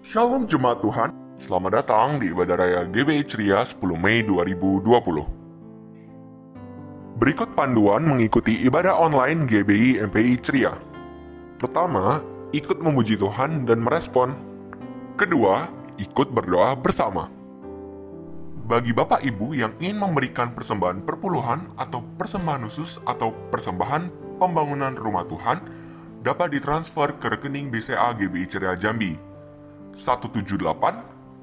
Shalom Jemaat Tuhan, selamat datang di Ibadah Raya GBI Ceria 10 Mei 2020. Berikut panduan mengikuti ibadah online GBI MPI Ceria. Pertama, ikut memuji Tuhan dan merespon. Kedua, ikut berdoa bersama. Bagi Bapak Ibu yang ingin memberikan persembahan perpuluhan atau persembahan khusus atau persembahan pembangunan rumah Tuhan, dapat ditransfer ke rekening BCA GBI Ceria Jambi 178-011-6206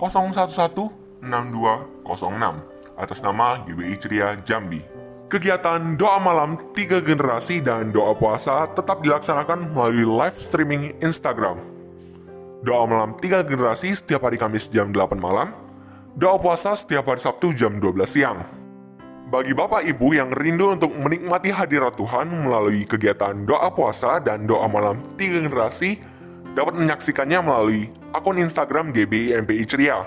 atas nama GBI Ceria Jambi. Kegiatan doa malam 3 generasi dan doa puasa tetap dilaksanakan melalui live streaming Instagram. Doa malam 3 generasi setiap hari Kamis jam 8 malam, doa puasa setiap hari Sabtu jam 12 siang. Bagi Bapak Ibu yang rindu untuk menikmati hadirat Tuhan melalui kegiatan doa puasa dan doa malam 3 generasi, dapat menyaksikannya melalui akun Instagram GBI MPI Ceria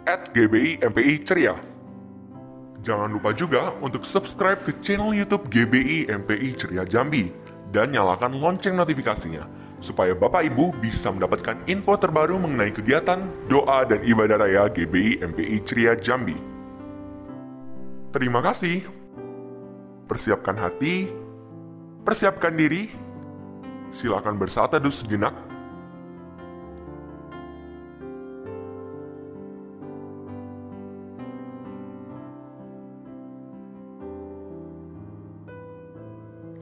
@GBI MPI Ceria. Jangan lupa juga untuk subscribe ke channel YouTube GBI MPI Ceria Jambi dan nyalakan lonceng notifikasinya supaya Bapak Ibu bisa mendapatkan info terbaru mengenai kegiatan doa dan ibadah raya GBI MPI Ceria Jambi. Terima kasih. Persiapkan hati, persiapkan diri. Silakan bersatu teduh sejenak.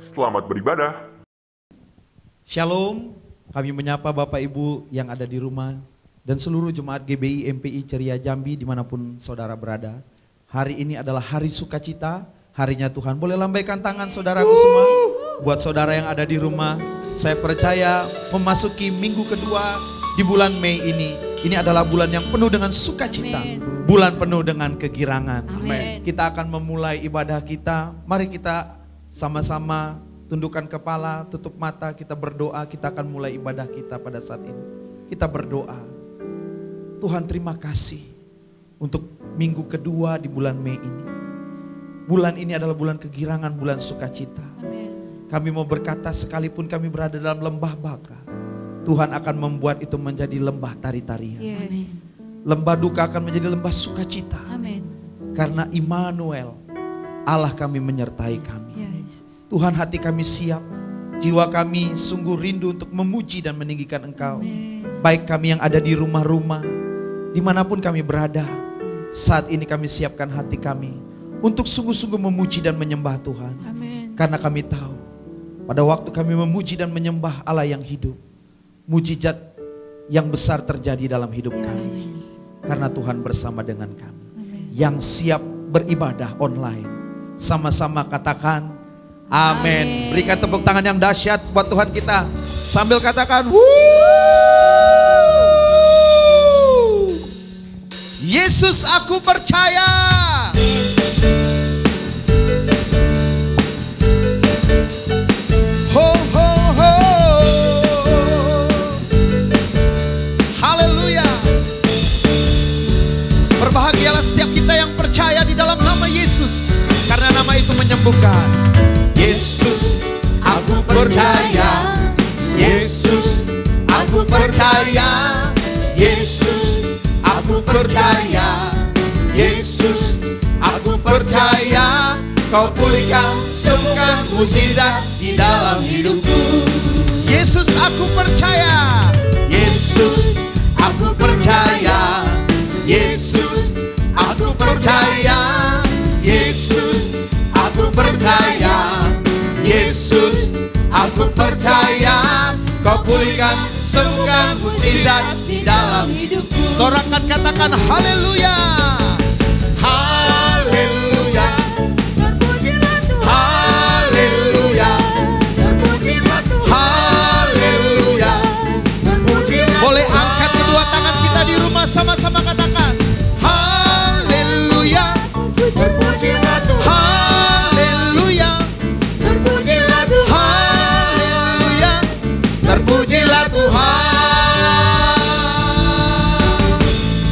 Selamat beribadah. Shalom, kami menyapa Bapak Ibu yang ada di rumah dan seluruh jemaat GBI MPI Ceria Jambi dimanapun saudara berada. Hari ini adalah hari sukacita, harinya Tuhan. Boleh lambaikan tangan saudaraku semua. Buat saudara yang ada di rumah, saya percaya memasuki minggu kedua di bulan Mei ini adalah bulan yang penuh dengan sukacita. Bulan penuh dengan kegirangan. Amin. Kita akan memulai ibadah kita. Mari kita sama-sama tundukkan kepala, tutup mata, kita berdoa. Kita akan mulai ibadah kita pada saat ini. Kita berdoa. Tuhan, terima kasih untuk minggu kedua di bulan Mei ini. Bulan ini adalah bulan kegirangan, bulan sukacita. Kami mau berkata, sekalipun kami berada dalam lembah baka, Tuhan akan membuat itu menjadi lembah tari-tarian. Yes. Lembah duka akan menjadi lembah sukacita. Amin. Karena Immanuel, Allah kami menyertai kami. Yes. Tuhan, hati kami siap, jiwa kami sungguh rindu untuk memuji dan meninggikan Engkau. Amin. Baik kami yang ada di rumah-rumah, dimanapun kami berada, saat ini kami siapkan hati kami untuk sungguh-sungguh memuji dan menyembah Tuhan. Amin. Karena kami tahu, pada waktu kami memuji dan menyembah Allah yang hidup, mujizat yang besar terjadi dalam hidup kami. Karena Tuhan bersama dengan kami. Amin. Yang siap beribadah online, sama-sama katakan amin. Berikan tepuk tangan yang dahsyat buat Tuhan kita sambil katakan wuuu. Yesus, aku percaya. Ho ho ho. Haleluya. Berbahagialah setiap kita yang percaya di dalam nama Yesus, karena nama itu menyembuhkan. Yesus, aku percaya. Yesus, aku percaya. Yesus, aku percaya. Yesus, aku percaya. Kau pulihkan, sembuhkan, mukjizat di dalam hidupku. Yesus, aku percaya. Yesus, aku percaya. Yesus, aku percaya. Yesus, aku percaya. Yesus, aku percaya. Kau pulihkan, sembuhkan, mukjizat di dalam hidupku. Sorakan, katakan haleluya. Haleluya. Terpujilah Tuhan. Haleluya. Terpujilah Tuhan. Haleluya. Terpujilah Boleh Tuhan. angkat kedua tangan kita di rumah, sama-sama katakan haleluya. Terpujilah Tuhan. Haleluya. Terpujilah Tuhan. Haleluya. Terpujilah Tuhan.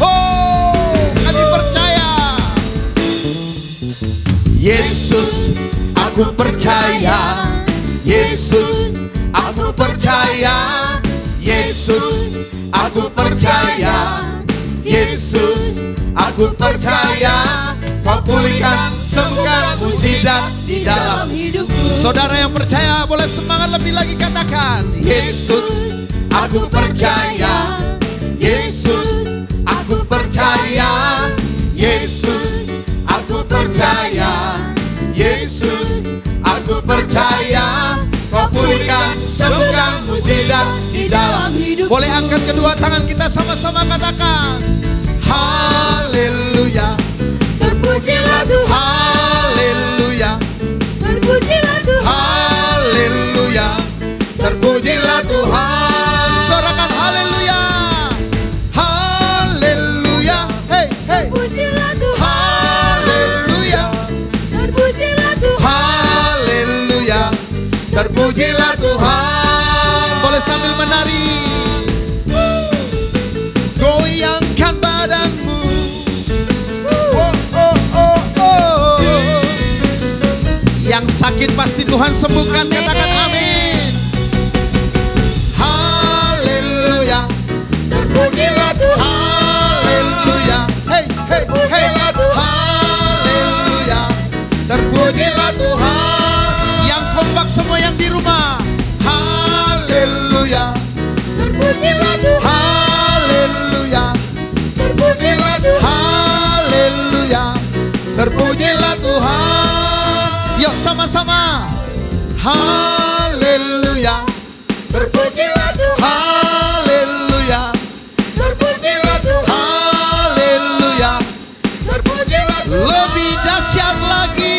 Oh, kami percaya. Yesus, aku percaya. Yesus, aku percaya. Yesus, aku percaya. Yesus, aku percaya Kau pulihkan, sembuhkan, mukjizat di dalam hidupku. Saudara yang percaya boleh semangat lebih lagi, katakan, Yesus, aku percaya. Yesus, aku percaya. Yesus, aku percaya. Yesus, aku percaya Kau pulihkan, sembuhkan, mukjizat di dalam hidup. Boleh angkat kedua tangan kita sama-sama katakan, haleluya. Terpujilah Tuhan, Haleluya. terpujilah Tuhan, Haleluya. Terpujilah Tuhan. Sorakan haleluya. Haleluya. Hey, hey. terpujilah Tuhan, Haleluya. terpujilah Tuhan. Haleluya. Terpujilah Tuhan. Boleh sambil menari. Goyangkan badanmu. Oh, oh, oh, oh. Yang sakit pasti Tuhan sembuhkan. Katakan amin. Haleluya. Terpujilah Tuhan, Haleluya. Hey, hey, hey. Haleluya. Terpujilah Tuhan. Yang kompak semua yang di rumah. Haleluya. terpujilah Tuhan, Haleluya. terpujilah Tuhan. Haleluya. Terpujilah Tuhan. Yuk sama-sama. Haleluya. Terpujilah Tuhan, Haleluya. terpujilah Tuhan, Haleluya. terpujilah Tuhan. Lebih dahsyat lagi.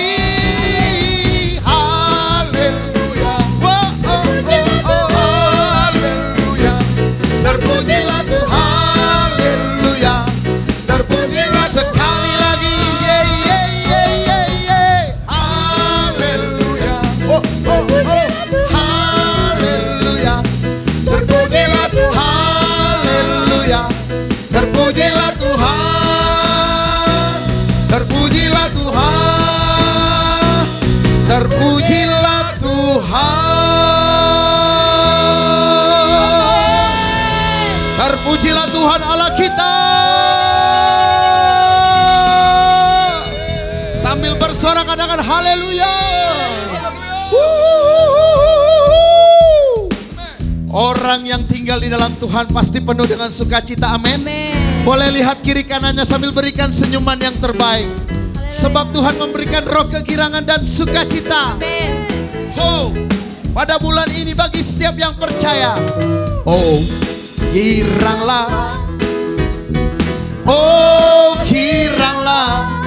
Haleluya. Oh, oh, oh, oh. Haleluya, Terpujilah Tuhan. Haleluya. Terpujilah sekali lagi. Ye, ye, ye, ye, ye. Haleluya. Oh, oh, oh. Haleluya. terpujilah Tuhan, Haleluya. Terpujilah Tuhan. Terpujilah Tuhan. Terpujilah Tuhan. Terpujilah Tuhan Allah kita. Sambil bersorak katakan haleluya. Orang yang tinggal di dalam Tuhan pasti penuh dengan sukacita, amin. amin. Boleh lihat kiri kanannya sambil berikan senyuman yang terbaik. Sebab Tuhan memberikan roh kegirangan dan sukacita. Amin. Oh, pada bulan ini bagi setiap yang percaya. Oh, giranglah. Oh, giranglah.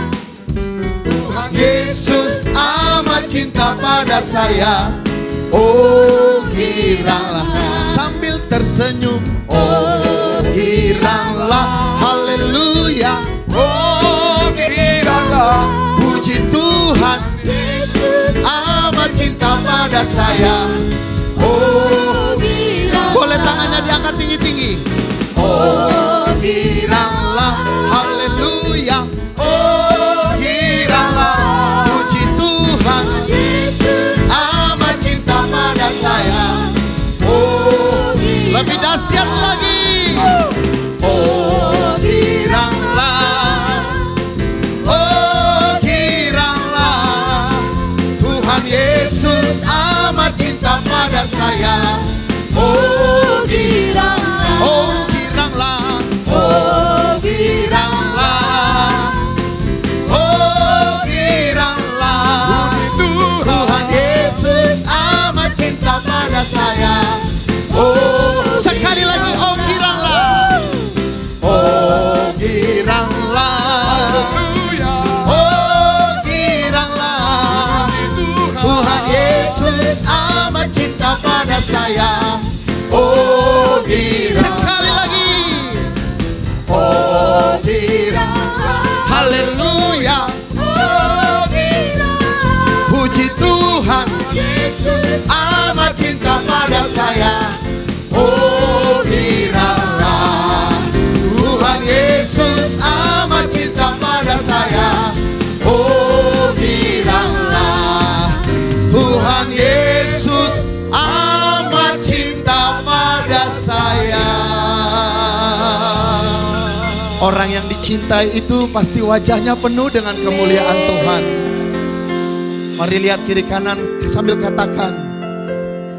Yesus amat cinta pada saya. Oh, giranglah. Sambil tersenyum. Oh, giranglah. Haleluya. Oh, giranglah, Puji Tuhan. Yesus Amat cinta pada saya. oh, giranglah. Boleh tangannya diangkat tinggi-tinggi. Oh, giranglah. Haleluya. Oh, giranglah. Puji Tuhan. Yesus Amat cinta pada saya. Oh, lebih dahsyat lagi. Oh, giranglah. Oh, giranglah. Tuhan Yesus amat cinta pada saya. Oh, giranglah, oh, giranglah. oh, giranglah. Oh, giranglah. Tuhan Yesus amat cinta pada saya. Oh, sekali lagi, oh, giranglah. Oh, giranglah. Oh, giranglah. Tuhan Yesus amat cinta pada saya. Oh, giranglah. Sekali lagi. Oh, giranglah. Haleluya. Oh, giranglah. Puji Tuhan. Yesus Amat cinta pada saya. Oh, giranglah. Tuhan Yesus amat cinta pada saya. Oh, giranglah. Tuhan Yesus amat cinta pada saya. Orang yang dicintai itu pasti wajahnya penuh dengan kemuliaan Tuhan. Mari lihat kiri kanan sambil katakan,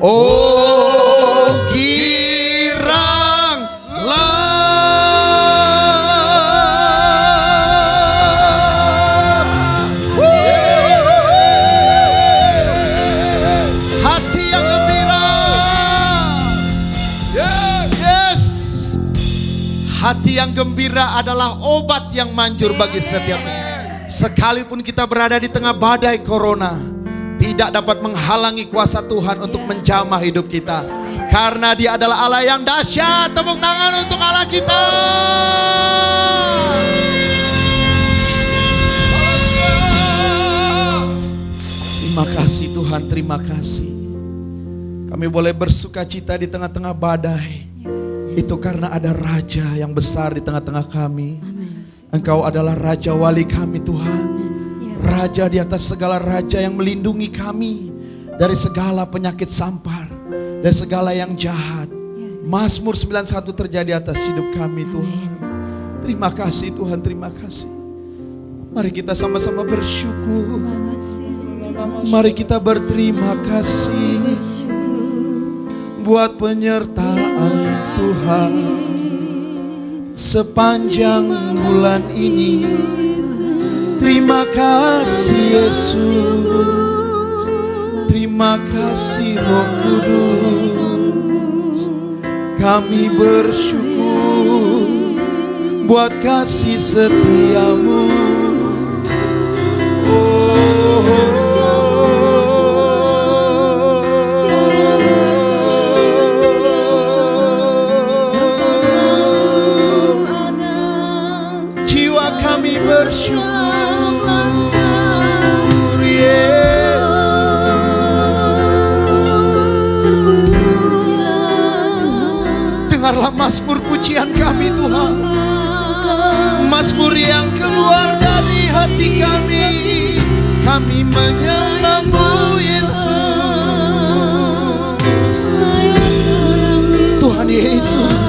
oh giranglah hati yang gembira. Yes, hati yang gembira adalah obat yang manjur bagi setiap. Sekalipun kita berada di tengah badai corona, tidak dapat menghalangi kuasa Tuhan untuk menjamah hidup kita. Karena Dia adalah Allah yang dahsyat. Tepuk tangan untuk Allah kita. Terima kasih Tuhan, terima kasih. Kami boleh bersuka cita di tengah-tengah badai. Itu karena ada Raja yang besar di tengah-tengah kami. Engkau adalah Raja Wali kami Tuhan. Raja di atas segala raja yang melindungi kami dari segala penyakit sampar, dari segala yang jahat. Mazmur 91 terjadi atas hidup kami Tuhan. Terima kasih Tuhan, terima kasih. Mari kita sama-sama bersyukur. Mari kita berterima kasih buat penyertaan Tuhan sepanjang bulan ini. Terima kasih Yesus, terima kasih Roh Kudus. Kami bersyukur buat kasih setiamu. Jiwa kami bersyukur. Dengarlah mazmur pujian kami Tuhan, mazmur yang keluar dari hati kami. Kami menyembah-Mu Yesus, Tuhan Yesus.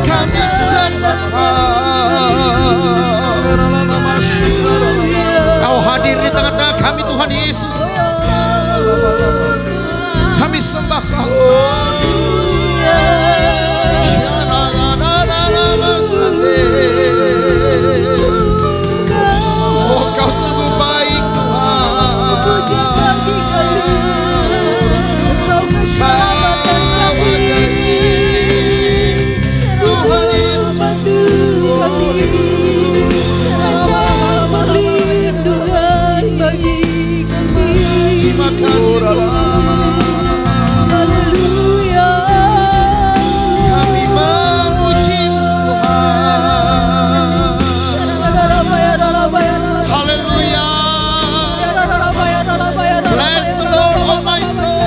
Kami sembah Kau hadir di tengah-tengah kami Tuhan Yesus. Kami sembah Kau. Oh Kau sungguh baik Tuhan. Terima kasih Haleluya. Kami memuji-Mu Tuhan. Haleluya. Bless the Lord oh my soul.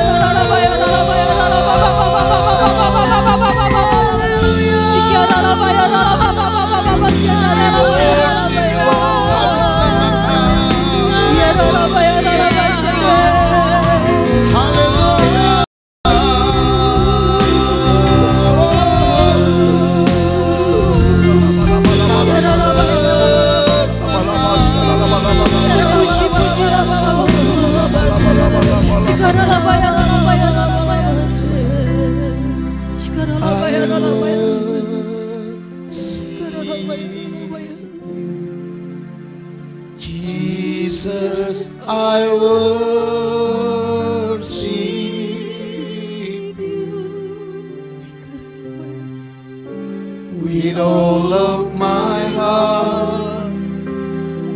Jesus, I worship you with all of my heart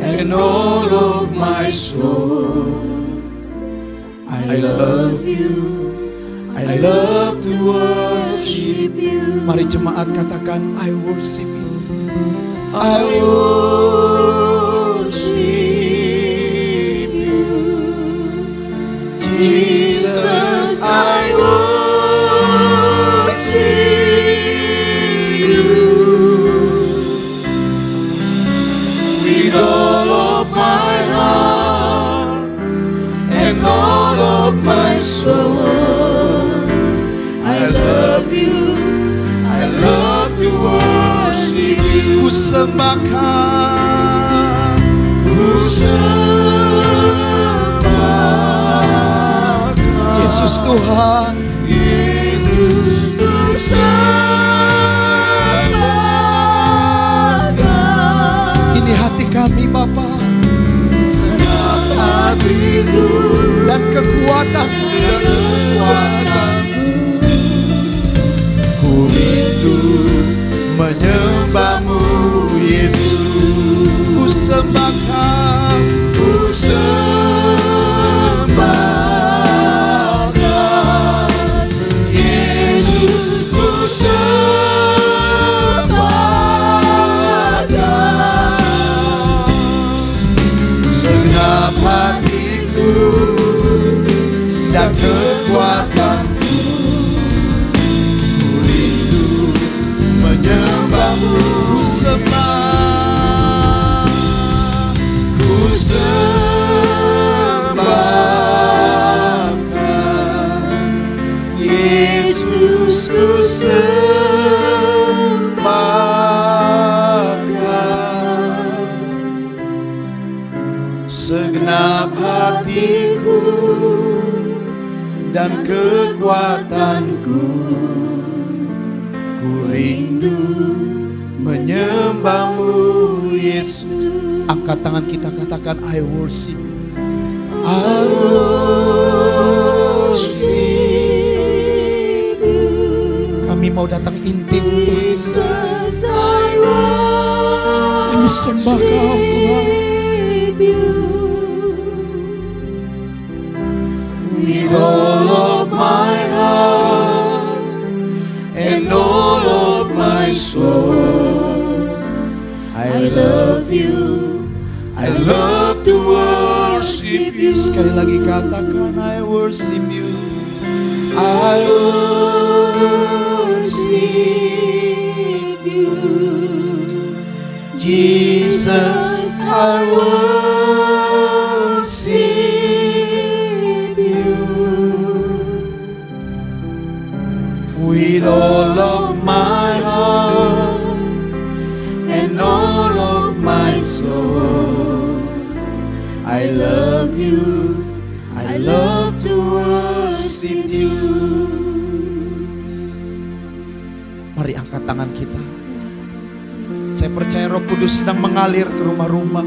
and all of my soul. I love you, I love to worship you. Mari jemaat katakan, I worship you. I worship you, Jesus. I worship you with all of my heart and all of of my soul. I love you, I love to worship you. Ku sembahkan, Ku sembahkan Yesus Tuhan. Yesus, ku sembahkan. Ini hati kami Bapa, Segenap hatiku dan kekuatan. dan kekuatanku. Ku rindu menyembahmu Yesus. Ku sembahkan, Ku sembahkan Yesus, ku sembahkan segenap hatiku dan kekuatanku. Ku rindu menyembahmu. Ku sembah, Ku sembahkan Yesus, ku sembahkan segenap hatiku dan kekuatanku. Ku rindu menyembahmu Yesus. Angkat tangan kita, katakan I worship you. I worship you. Kami mau datang intim Tuhan. Jesus, I Kami sembah Kau Tuhan. worship you with all of my heart and all of my soul. I love you, I love to worship you. Sekali lagi katakan I worship you. I worship you, Jesus. I worship you With all of my heart and all of my soul. I love you, I love to worship you. Mari angkat tangan kita. Saya percaya Roh Kudus sedang mengalir ke rumah-rumah.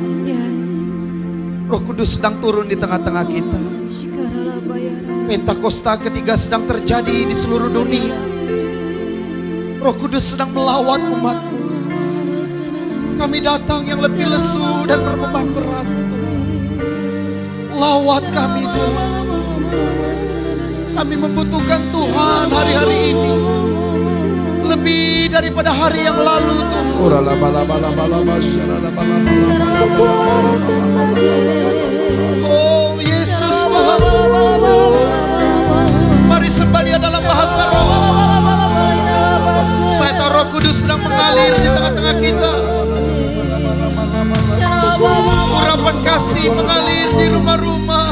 Roh Kudus sedang turun di tengah-tengah kita. Pentakosta ketiga sedang terjadi di seluruh dunia. Roh Kudus sedang melawat umatmu. Kami datang yang letih lesu dan berbeban berat. Lawat kami Tuhan. Kami membutuhkan Tuhan hari-hari ini. Lebih daripada hari yang lalu Tuhan. Oh Yesus Tuhan. Mari sembah Dia dalam bahasa roh. Saya tahu Roh Kudus sedang mengalir di tengah-tengah kita. Urapan kasih mengalir di rumah-rumah.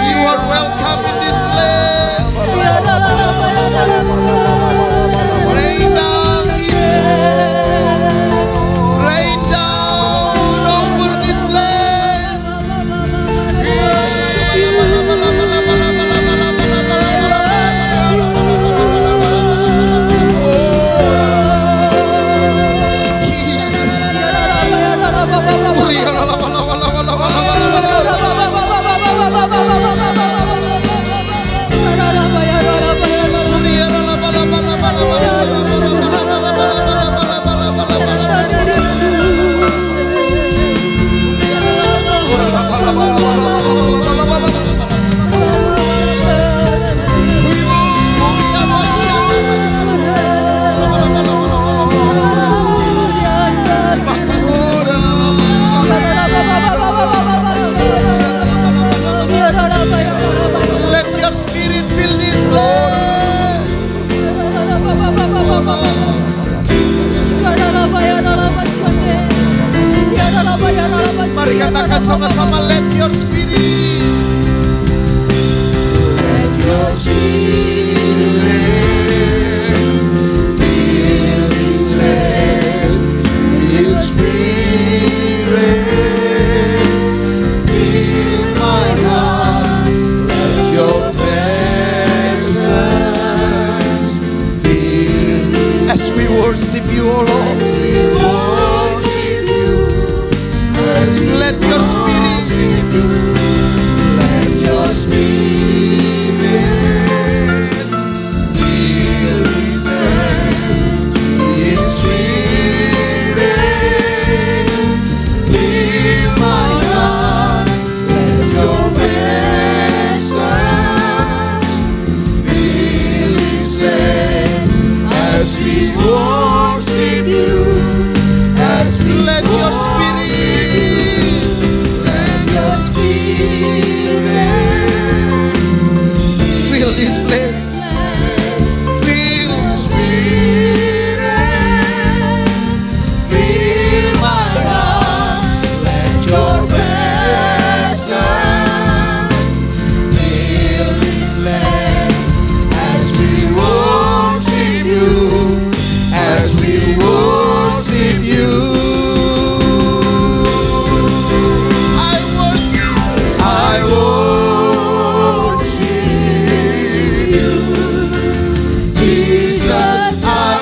You are welcome in this place. Rain down, rain down over this place. sama-sama, let your spirit. Let your spirit fill this land. Your spirit fill my heart. Let your presence fill. As we worship you, O Lord, let your spirit, let your spirit fill this place. Its spirit fill my heart. Let your presence fill this place. As we worship you, as we let your spirit, let your spirit fill this place. Fill, spirit fill my heart. Let your presence fill this place. As we worship you, as we worship you, I worship, I worship you, Jesus. I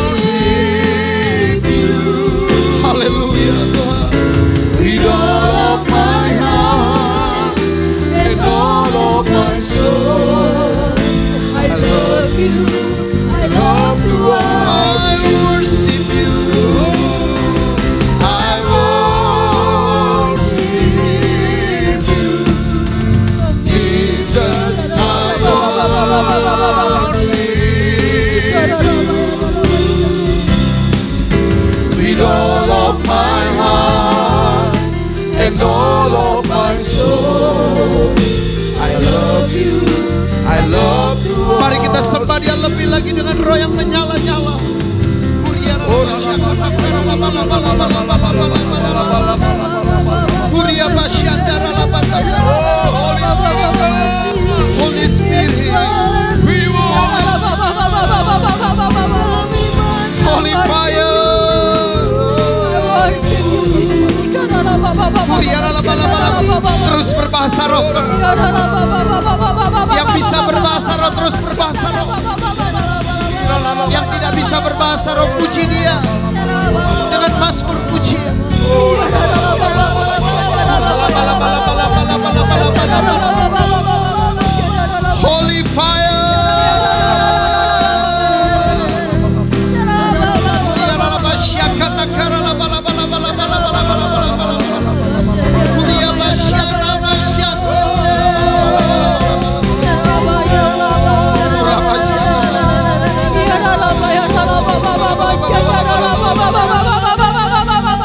worship you hallelujah, Tuhan. with all of my heart and all of my soul. I love you. I love you. I worship you. I worship you, Jesus. I worship with all of my heart and all of my soul. I love you. I love you. Mari kita sembah Dia lebih lagi dengan roh yang menyala-nyala. Holy Spirit, Holy fire. Terus berbahasa roh. Yang bisa berbahasa roh terus berbahasa roh. Yang tidak bisa berbahasa roh puji Dia dengan mazmur pujian. Holy fire.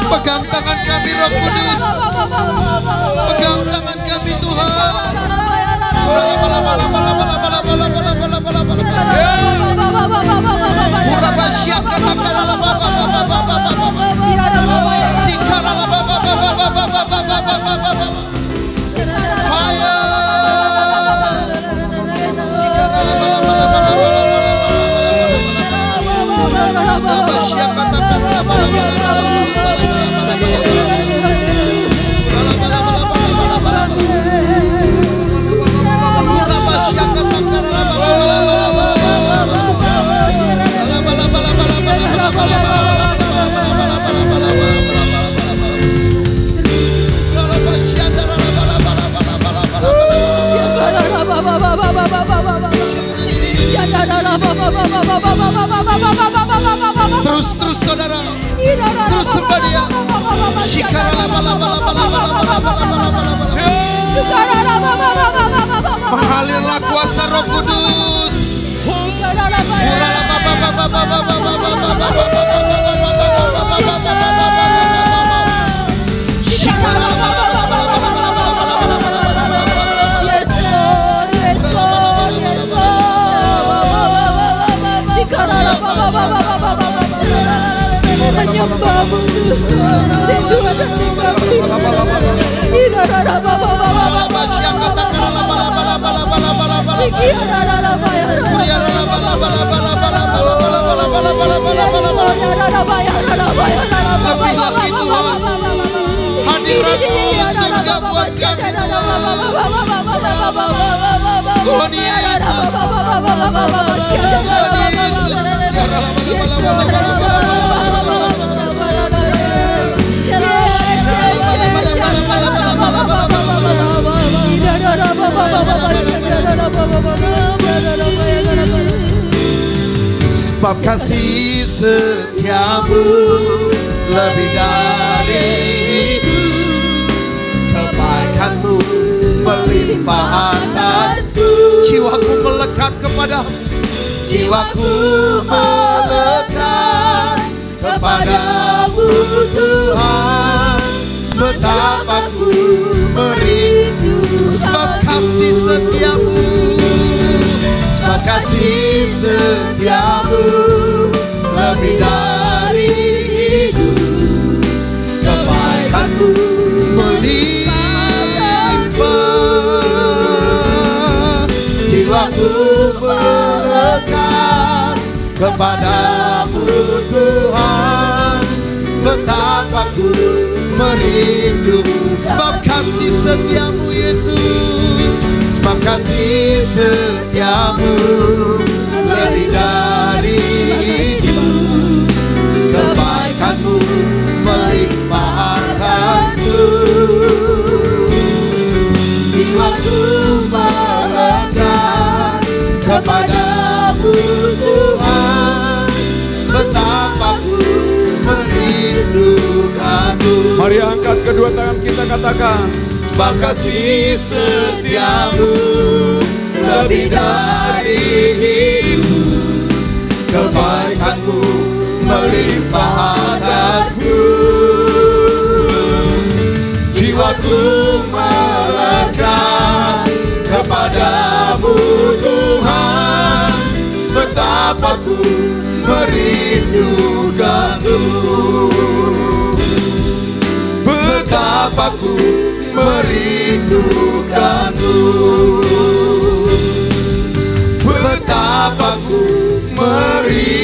Pegang tangan kami Roh Kudus. Pegang tangan kami Tuhan. Terus saudara, terus sembah Dia. Mengalirlah kuasa Roh Kudus. hambamu Tuhan. Rindu hati kami. Lebih lagi Tuhan, hadirat-Mu sehingga buat kami Tuhan Yesus. Sebab kasih setiamu lebih dari itu, kebaikanmu melimpah atasku. Jiwaku melekat kepadamu, jiwaku melekat kepadamu Tuhan. Betapa ku merindu sebab kasih setiamu, sebab kasih setiamu lebih dari itu, kebaikanmu melimpah. Jiwaku melekat kepadamu Tuhan. Betapa ku merindu sebab kasih setiamu Yesus, sebab kasih setiamu lebih dari itu, kebaikanmu melimpah atasku. Jiwaku melekat kepadamu Tuhan. Betapa ku merindukanmu. Mari angkat kedua tangan kita, katakan, sebab kasih setiamu lebih dari itu, kebaikanmu melimpah atasku. Jiwaku melekat kepadamu Tuhan. Betapa ku merindukanmu, betapa ku merindukanmu, betapa ku merindukanmu.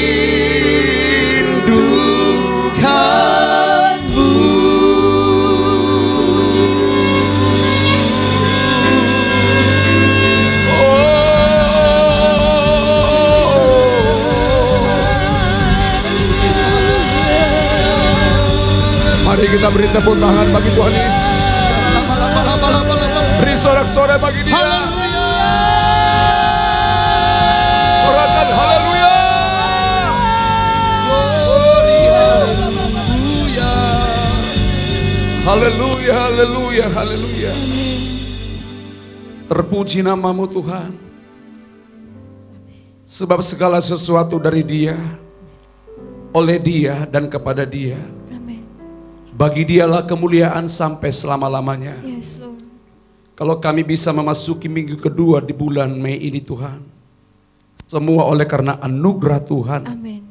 Mari kita beri tepuk tangan bagi Tuhan Yesus. Beri sorak-sorai bagi Dia. Sorakan haleluya. Haleluya, haleluya, haleluya. Terpuji namamu Tuhan. Sebab segala sesuatu dari Dia, oleh Dia dan kepada Dia. Bagi Dialah kemuliaan sampai selama-lamanya. Yes, Lord. Kalau kami bisa memasuki minggu kedua di bulan Mei ini Tuhan, semua oleh karena anugerah Tuhan. Amin.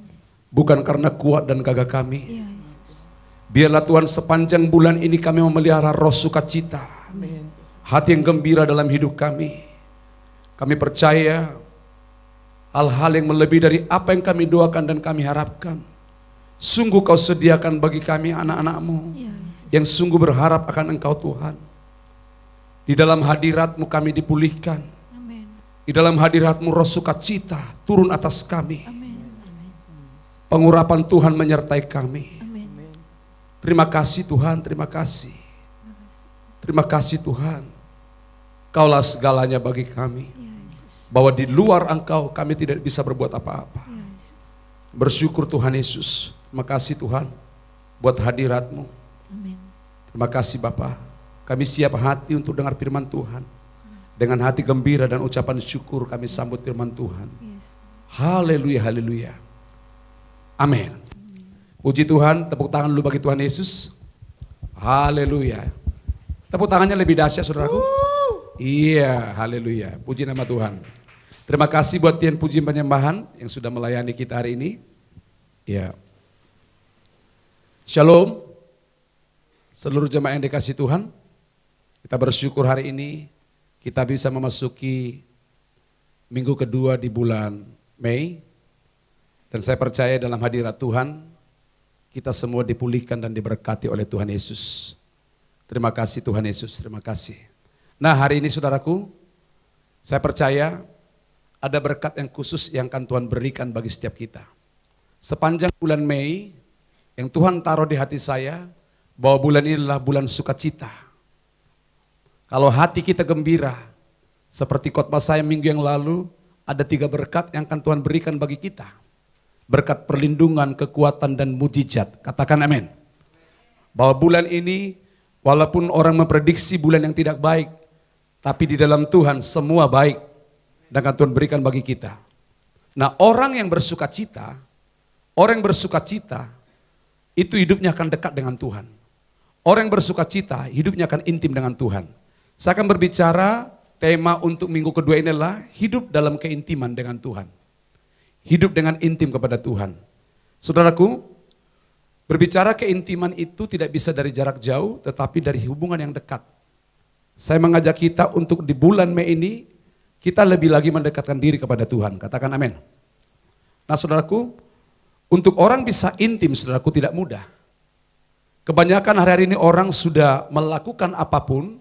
Bukan karena kuat dan gagah kami. Yes. Biarlah Tuhan sepanjang bulan ini kami memelihara roh sukacita. Amin. Hati yang gembira dalam hidup kami. Kami percaya hal-hal yang melebihi dari apa yang kami doakan dan kami harapkan. Sungguh Kau sediakan bagi kami anak-anak-Mu yang sungguh berharap akan Engkau Tuhan. Di dalam hadirat-Mu kami dipulihkan. Amin. Di dalam hadirat-Mu roh sukacita turun atas kami. Amin. Pengurapan Tuhan menyertai kami. Amin. Terima kasih Tuhan, terima kasih. Terima kasih Tuhan. Kaulah segalanya bagi kami. Bahwa di luar Engkau kami tidak bisa berbuat apa-apa. Bersyukur Tuhan Yesus. Terima kasih Tuhan buat hadirat-Mu. Amin. Terima kasih Bapa. Kami siap hati untuk dengar firman Tuhan. Dengan hati gembira dan ucapan syukur kami sambut firman Tuhan. Yes. Haleluya, haleluya. Amin. Puji Tuhan, tepuk tangan dulu bagi Tuhan Yesus. Haleluya. Tepuk tangannya lebih dahsyat saudaraku. Iya, haleluya. Puji nama Tuhan. Terima kasih buat tian puji penyembahan yang sudah melayani kita hari ini. Ya. Shalom, seluruh jemaat yang dikasihi Tuhan. Kita bersyukur hari ini kita bisa memasuki minggu kedua di bulan Mei. Dan saya percaya dalam hadirat Tuhan, kita semua dipulihkan dan diberkati oleh Tuhan Yesus. Terima kasih Tuhan Yesus, terima kasih. Nah hari ini saudaraku, saya percaya ada berkat yang khusus yang akan Tuhan berikan bagi setiap kita. Sepanjang bulan Mei, yang Tuhan taruh di hati saya, bahwa bulan ini adalah bulan sukacita. Kalau hati kita gembira, seperti khotbah saya minggu yang lalu, ada 3 berkat yang akan Tuhan berikan bagi kita. Berkat perlindungan, kekuatan, dan mujizat. Katakan amin. Bahwa bulan ini, walaupun orang memprediksi bulan yang tidak baik, tapi di dalam Tuhan semua baik, dan akan Tuhan berikan bagi kita. Nah orang yang bersukacita, itu hidupnya akan dekat dengan Tuhan. Orang yang bersukacita, hidupnya akan intim dengan Tuhan. Saya akan berbicara, tema untuk minggu kedua ini adalah hidup dalam keintiman dengan Tuhan. Hidup dengan intim kepada Tuhan. Saudaraku, berbicara keintiman itu tidak bisa dari jarak jauh, tetapi dari hubungan yang dekat. Saya mengajak kita untuk di bulan Mei ini, kita lebih lagi mendekatkan diri kepada Tuhan. Katakan amin. Nah saudaraku, untuk orang bisa intim, saudaraku, tidak mudah. Kebanyakan hari-hari ini orang sudah melakukan apapun,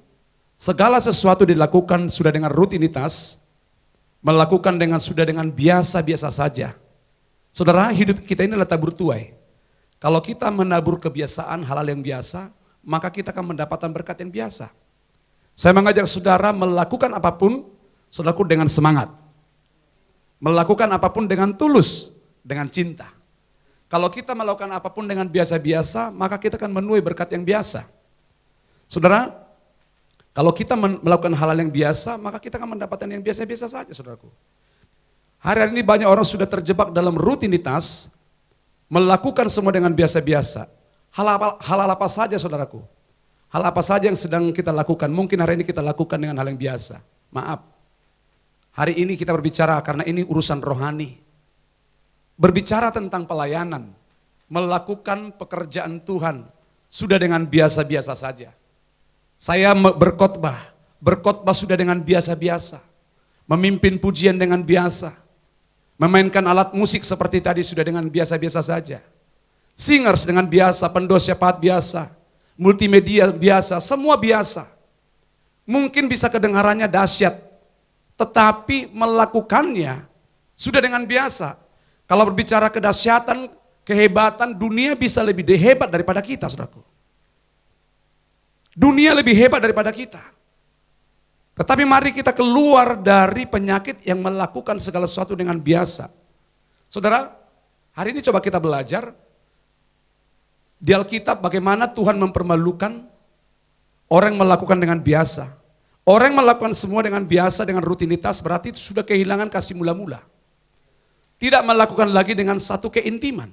segala sesuatu dilakukan sudah dengan rutinitas, melakukan sudah dengan biasa-biasa saja. Saudara, hidup kita ini adalah tabur tuai. Kalau kita menabur kebiasaan hal-hal yang biasa, maka kita akan mendapatkan berkat yang biasa. Saya mengajak saudara melakukan apapun, saudaraku, dengan semangat. Melakukan apapun dengan tulus, dengan cinta. Kalau kita melakukan apapun dengan biasa-biasa, maka kita akan menuai berkat yang biasa. Saudara, kalau kita melakukan hal-hal yang biasa, maka kita akan mendapatkan yang biasa-biasa saja, saudaraku. Hari-hari ini banyak orang sudah terjebak dalam rutinitas, melakukan semua dengan biasa-biasa. Hal apa saja, saudaraku? Hal apa saja yang sedang kita lakukan? Mungkin hari ini kita lakukan dengan hal yang biasa. Maaf, hari ini kita berbicara karena ini urusan rohani. Berbicara tentang pelayanan, melakukan pekerjaan Tuhan, sudah dengan biasa-biasa saja. Saya berkhotbah sudah dengan biasa-biasa. Memimpin pujian dengan biasa. Memainkan alat musik seperti tadi sudah dengan biasa-biasa saja. Singers dengan biasa, pendoa syafaat biasa, multimedia biasa, semua biasa. Mungkin bisa kedengarannya dahsyat, tetapi melakukannya sudah dengan biasa. Kalau berbicara kedahsyatan, kehebatan, dunia bisa lebih hebat daripada kita, saudaraku. Dunia lebih hebat daripada kita. Tetapi mari kita keluar dari penyakit yang melakukan segala sesuatu dengan biasa. Saudara, hari ini coba kita belajar di Alkitab bagaimana Tuhan mempermalukan orang yang melakukan dengan biasa. Orang yang melakukan semua dengan biasa, dengan rutinitas, berarti itu sudah kehilangan kasih mula-mula. Tidak melakukan lagi dengan satu keintiman.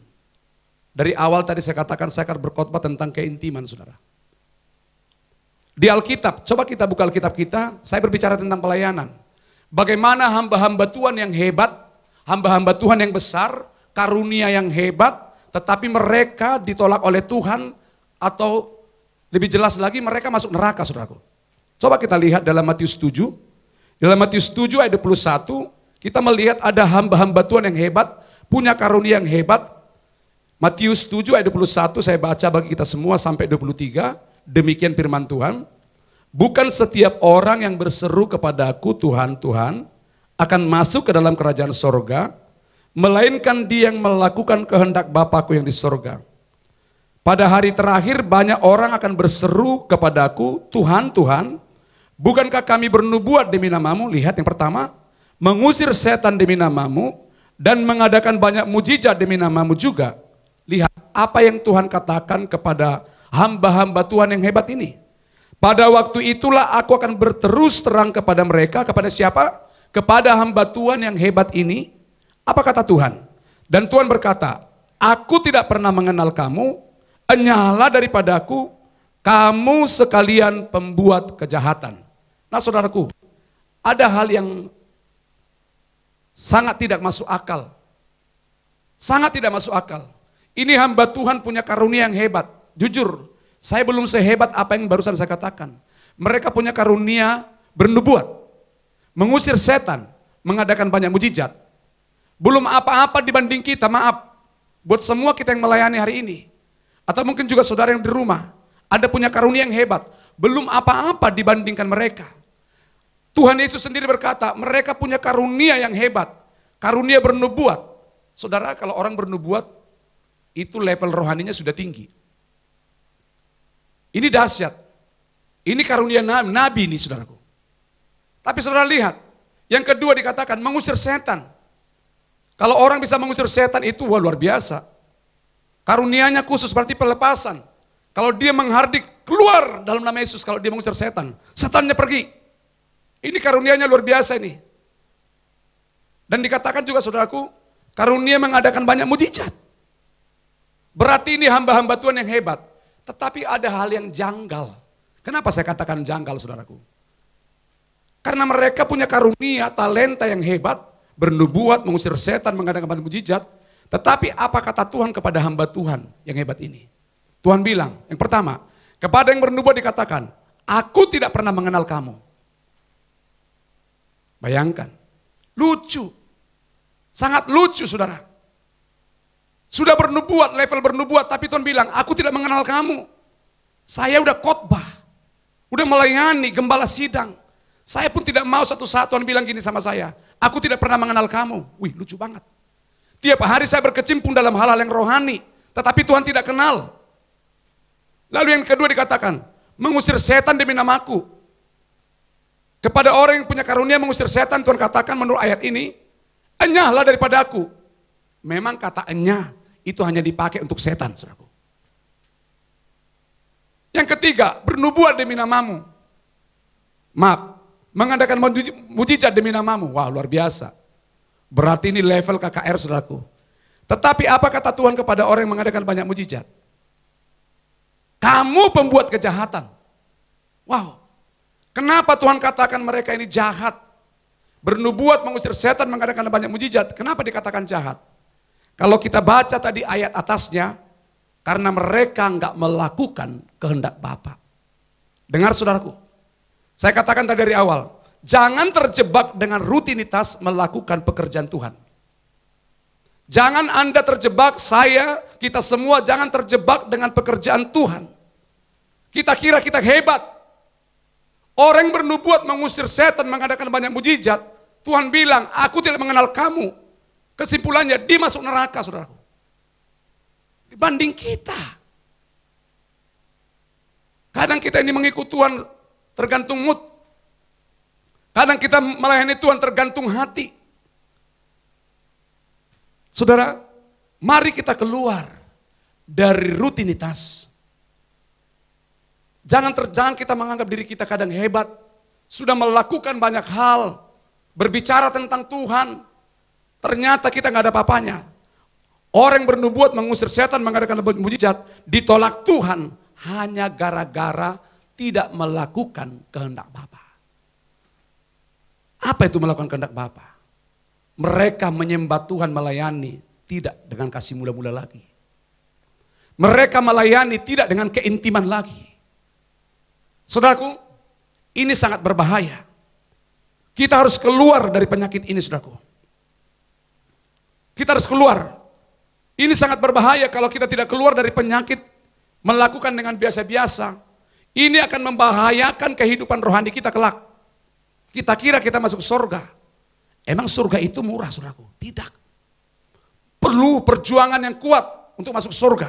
Dari awal tadi saya katakan saya akan berkhotbah tentang keintiman, saudara. Di Alkitab, coba kita buka Alkitab kita, saya berbicara tentang pelayanan. Bagaimana hamba-hamba Tuhan yang hebat, hamba-hamba Tuhan yang besar, karunia yang hebat, tetapi mereka ditolak oleh Tuhan, atau lebih jelas lagi mereka masuk neraka, saudaraku. Coba kita lihat dalam Matius 7, dalam Matius 7 ayat 21, kita melihat ada hamba-hamba Tuhan yang hebat, punya karunia yang hebat. Matius 7 ayat 21 saya baca bagi kita semua sampai 23. Demikian firman Tuhan. Bukan setiap orang yang berseru kepadaku Tuhan, Tuhan, akan masuk ke dalam kerajaan sorga, melainkan dia yang melakukan kehendak Bapakku yang di sorga. Pada hari terakhir banyak orang akan berseru kepadaku, Tuhan, Tuhan, bukankah kami bernubuat demi namamu? Lihat yang pertama, mengusir setan demi namamu, dan mengadakan banyak mujizat demi namamu juga. Lihat apa yang Tuhan katakan kepada hamba-hamba Tuhan yang hebat ini. Pada waktu itulah aku akan berterus terang kepada mereka. Kepada siapa? Kepada hamba Tuhan yang hebat ini. Apa kata Tuhan? Dan Tuhan berkata, aku tidak pernah mengenal kamu, enyahlah daripadaku, kamu sekalian pembuat kejahatan. Nah saudaraku, ada hal yang sangat tidak masuk akal. Sangat tidak masuk akal. ini hamba Tuhan punya karunia yang hebat. Jujur, saya belum sehebat apa yang barusan saya katakan. Mereka punya karunia bernubuat, mengusir setan, mengadakan banyak mujizat. Belum apa-apa dibanding kita, maaf. Buat semua kita yang melayani hari ini. Atau mungkin juga saudara yang di rumah, ada punya karunia yang hebat. Belum apa-apa dibandingkan mereka. Tuhan Yesus sendiri berkata, mereka punya karunia yang hebat. Karunia bernubuat. Saudara, kalau orang bernubuat, itu level rohaninya sudah tinggi. Ini dahsyat. Ini karunia nabi ini, saudaraku. Tapi saudara lihat, yang kedua dikatakan mengusir setan. Kalau orang bisa mengusir setan itu wah, luar biasa. Karunianya khusus berarti pelepasan. Kalau dia menghardik keluar dalam nama Yesus, kalau dia mengusir setan, setannya pergi. Ini karunianya luar biasa ini. Dan dikatakan juga saudaraku, karunia mengadakan banyak mujizat. Berarti ini hamba-hamba Tuhan yang hebat. Tetapi ada hal yang janggal. Kenapa saya katakan janggal, saudaraku? Karena mereka punya karunia, talenta yang hebat, bernubuat, mengusir setan, mengadakan banyak mujizat. Tetapi apa kata Tuhan kepada hamba Tuhan yang hebat ini? Tuhan bilang, yang pertama, kepada yang bernubuat dikatakan, aku tidak pernah mengenal kamu. Bayangkan, lucu. Sangat lucu, saudara. Sudah bernubuat, level bernubuat, tapi Tuhan bilang, aku tidak mengenal kamu. Saya udah khotbah, udah melayani, gembala sidang. Saya pun tidak mau satu saat Tuhan bilang gini sama saya, aku tidak pernah mengenal kamu. Wih, lucu banget. Tiap hari saya berkecimpung dalam hal-hal yang rohani, tetapi Tuhan tidak kenal. Lalu yang kedua dikatakan, mengusir setan demi namaku. Kepada orang yang punya karunia mengusir setan, Tuhan katakan menurut ayat ini, enyahlah daripada aku. Memang kata enyah itu hanya dipakai untuk setan, saudaraku. Yang ketiga, bernubuat demi namamu. Maaf, mengadakan mujizat demi namamu. Wah, luar biasa. Berarti ini level KKR, saudaraku. Tetapi apa kata Tuhan kepada orang yang mengadakan banyak mujizat? Kamu pembuat kejahatan. Wow. Kenapa Tuhan katakan mereka ini jahat? Bernubuat, mengusir setan, mengadakan banyak mujizat. Kenapa dikatakan jahat? Kalau kita baca tadi ayat atasnya, karena mereka enggak melakukan kehendak Bapa. Dengar saudaraku, saya katakan tadi dari awal, jangan terjebak dengan rutinitas melakukan pekerjaan Tuhan. Jangan Anda terjebak, saya, kita semua jangan terjebak dengan pekerjaan Tuhan. Kita kira kita hebat. Orang yang bernubuat, mengusir setan, mengadakan banyak mujizat, Tuhan bilang, aku tidak mengenal kamu. Kesimpulannya, dia masuk neraka, saudaraku. Dibanding kita. Kadang kita ini mengikut Tuhan tergantung mood. Kadang kita melayani Tuhan tergantung hati. Saudara, mari kita keluar dari rutinitas. Jangan kita menganggap diri kita kadang hebat, sudah melakukan banyak hal, berbicara tentang Tuhan, ternyata kita nggak ada apa-apanya. Orang yang bernubuat, mengusir setan, mengadakan mujizat, ditolak Tuhan hanya gara-gara tidak melakukan kehendak Bapa. Apa itu melakukan kehendak Bapa? Mereka menyembah Tuhan, melayani tidak dengan kasih mula-mula lagi. Mereka melayani tidak dengan keintiman lagi. Saudaraku, ini sangat berbahaya. Kita harus keluar dari penyakit ini, saudaraku. Kita harus keluar. Ini sangat berbahaya kalau kita tidak keluar dari penyakit, melakukan dengan biasa-biasa. Ini akan membahayakan kehidupan rohani kita kelak. Kita kira kita masuk surga. Emang surga itu murah, saudaraku? Tidak. Perlu perjuangan yang kuat untuk masuk surga.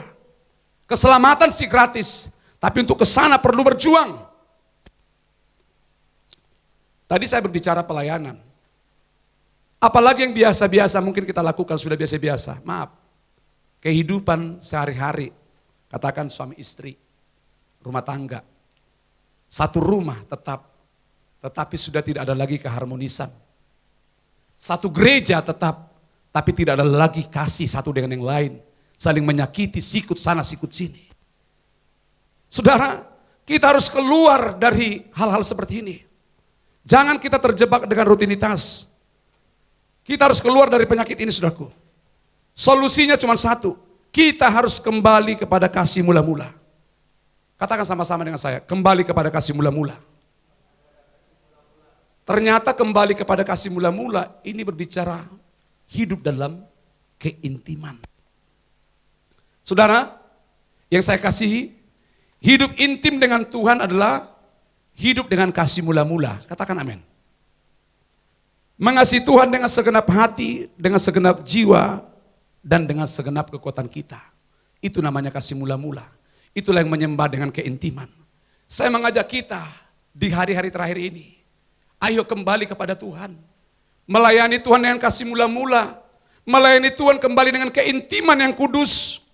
Keselamatan sih gratis, tapi untuk kesana perlu berjuang. Tadi saya berbicara pelayanan. Apalagi yang biasa-biasa mungkin kita lakukan, sudah biasa-biasa. Maaf, kehidupan sehari-hari, katakan suami istri, rumah tangga. Satu rumah tetapi sudah tidak ada lagi keharmonisan. Satu gereja tetap, tapi tidak ada lagi kasih satu dengan yang lain. Saling menyakiti, sikut sana, sikut sini. Saudara, kita harus keluar dari hal-hal seperti ini. Jangan kita terjebak dengan rutinitas. Kita harus keluar dari penyakit ini, saudaraku. Solusinya cuma satu. Kita harus kembali kepada kasih mula-mula. Katakan sama-sama dengan saya, kembali kepada kasih mula-mula. Ternyata kembali kepada kasih mula-mula ini berbicara hidup dalam keintiman. Saudara, yang saya kasihi, hidup intim dengan Tuhan adalah hidup dengan kasih mula-mula. Katakan amin. Mengasihi Tuhan dengan segenap hati, dengan segenap jiwa, dan dengan segenap kekuatan kita. Itu namanya kasih mula-mula. Itulah yang menyembah dengan keintiman. Saya mengajak kita di hari-hari terakhir ini, ayo kembali kepada Tuhan. Melayani Tuhan dengan kasih mula-mula. Melayani Tuhan kembali dengan keintiman yang kudus.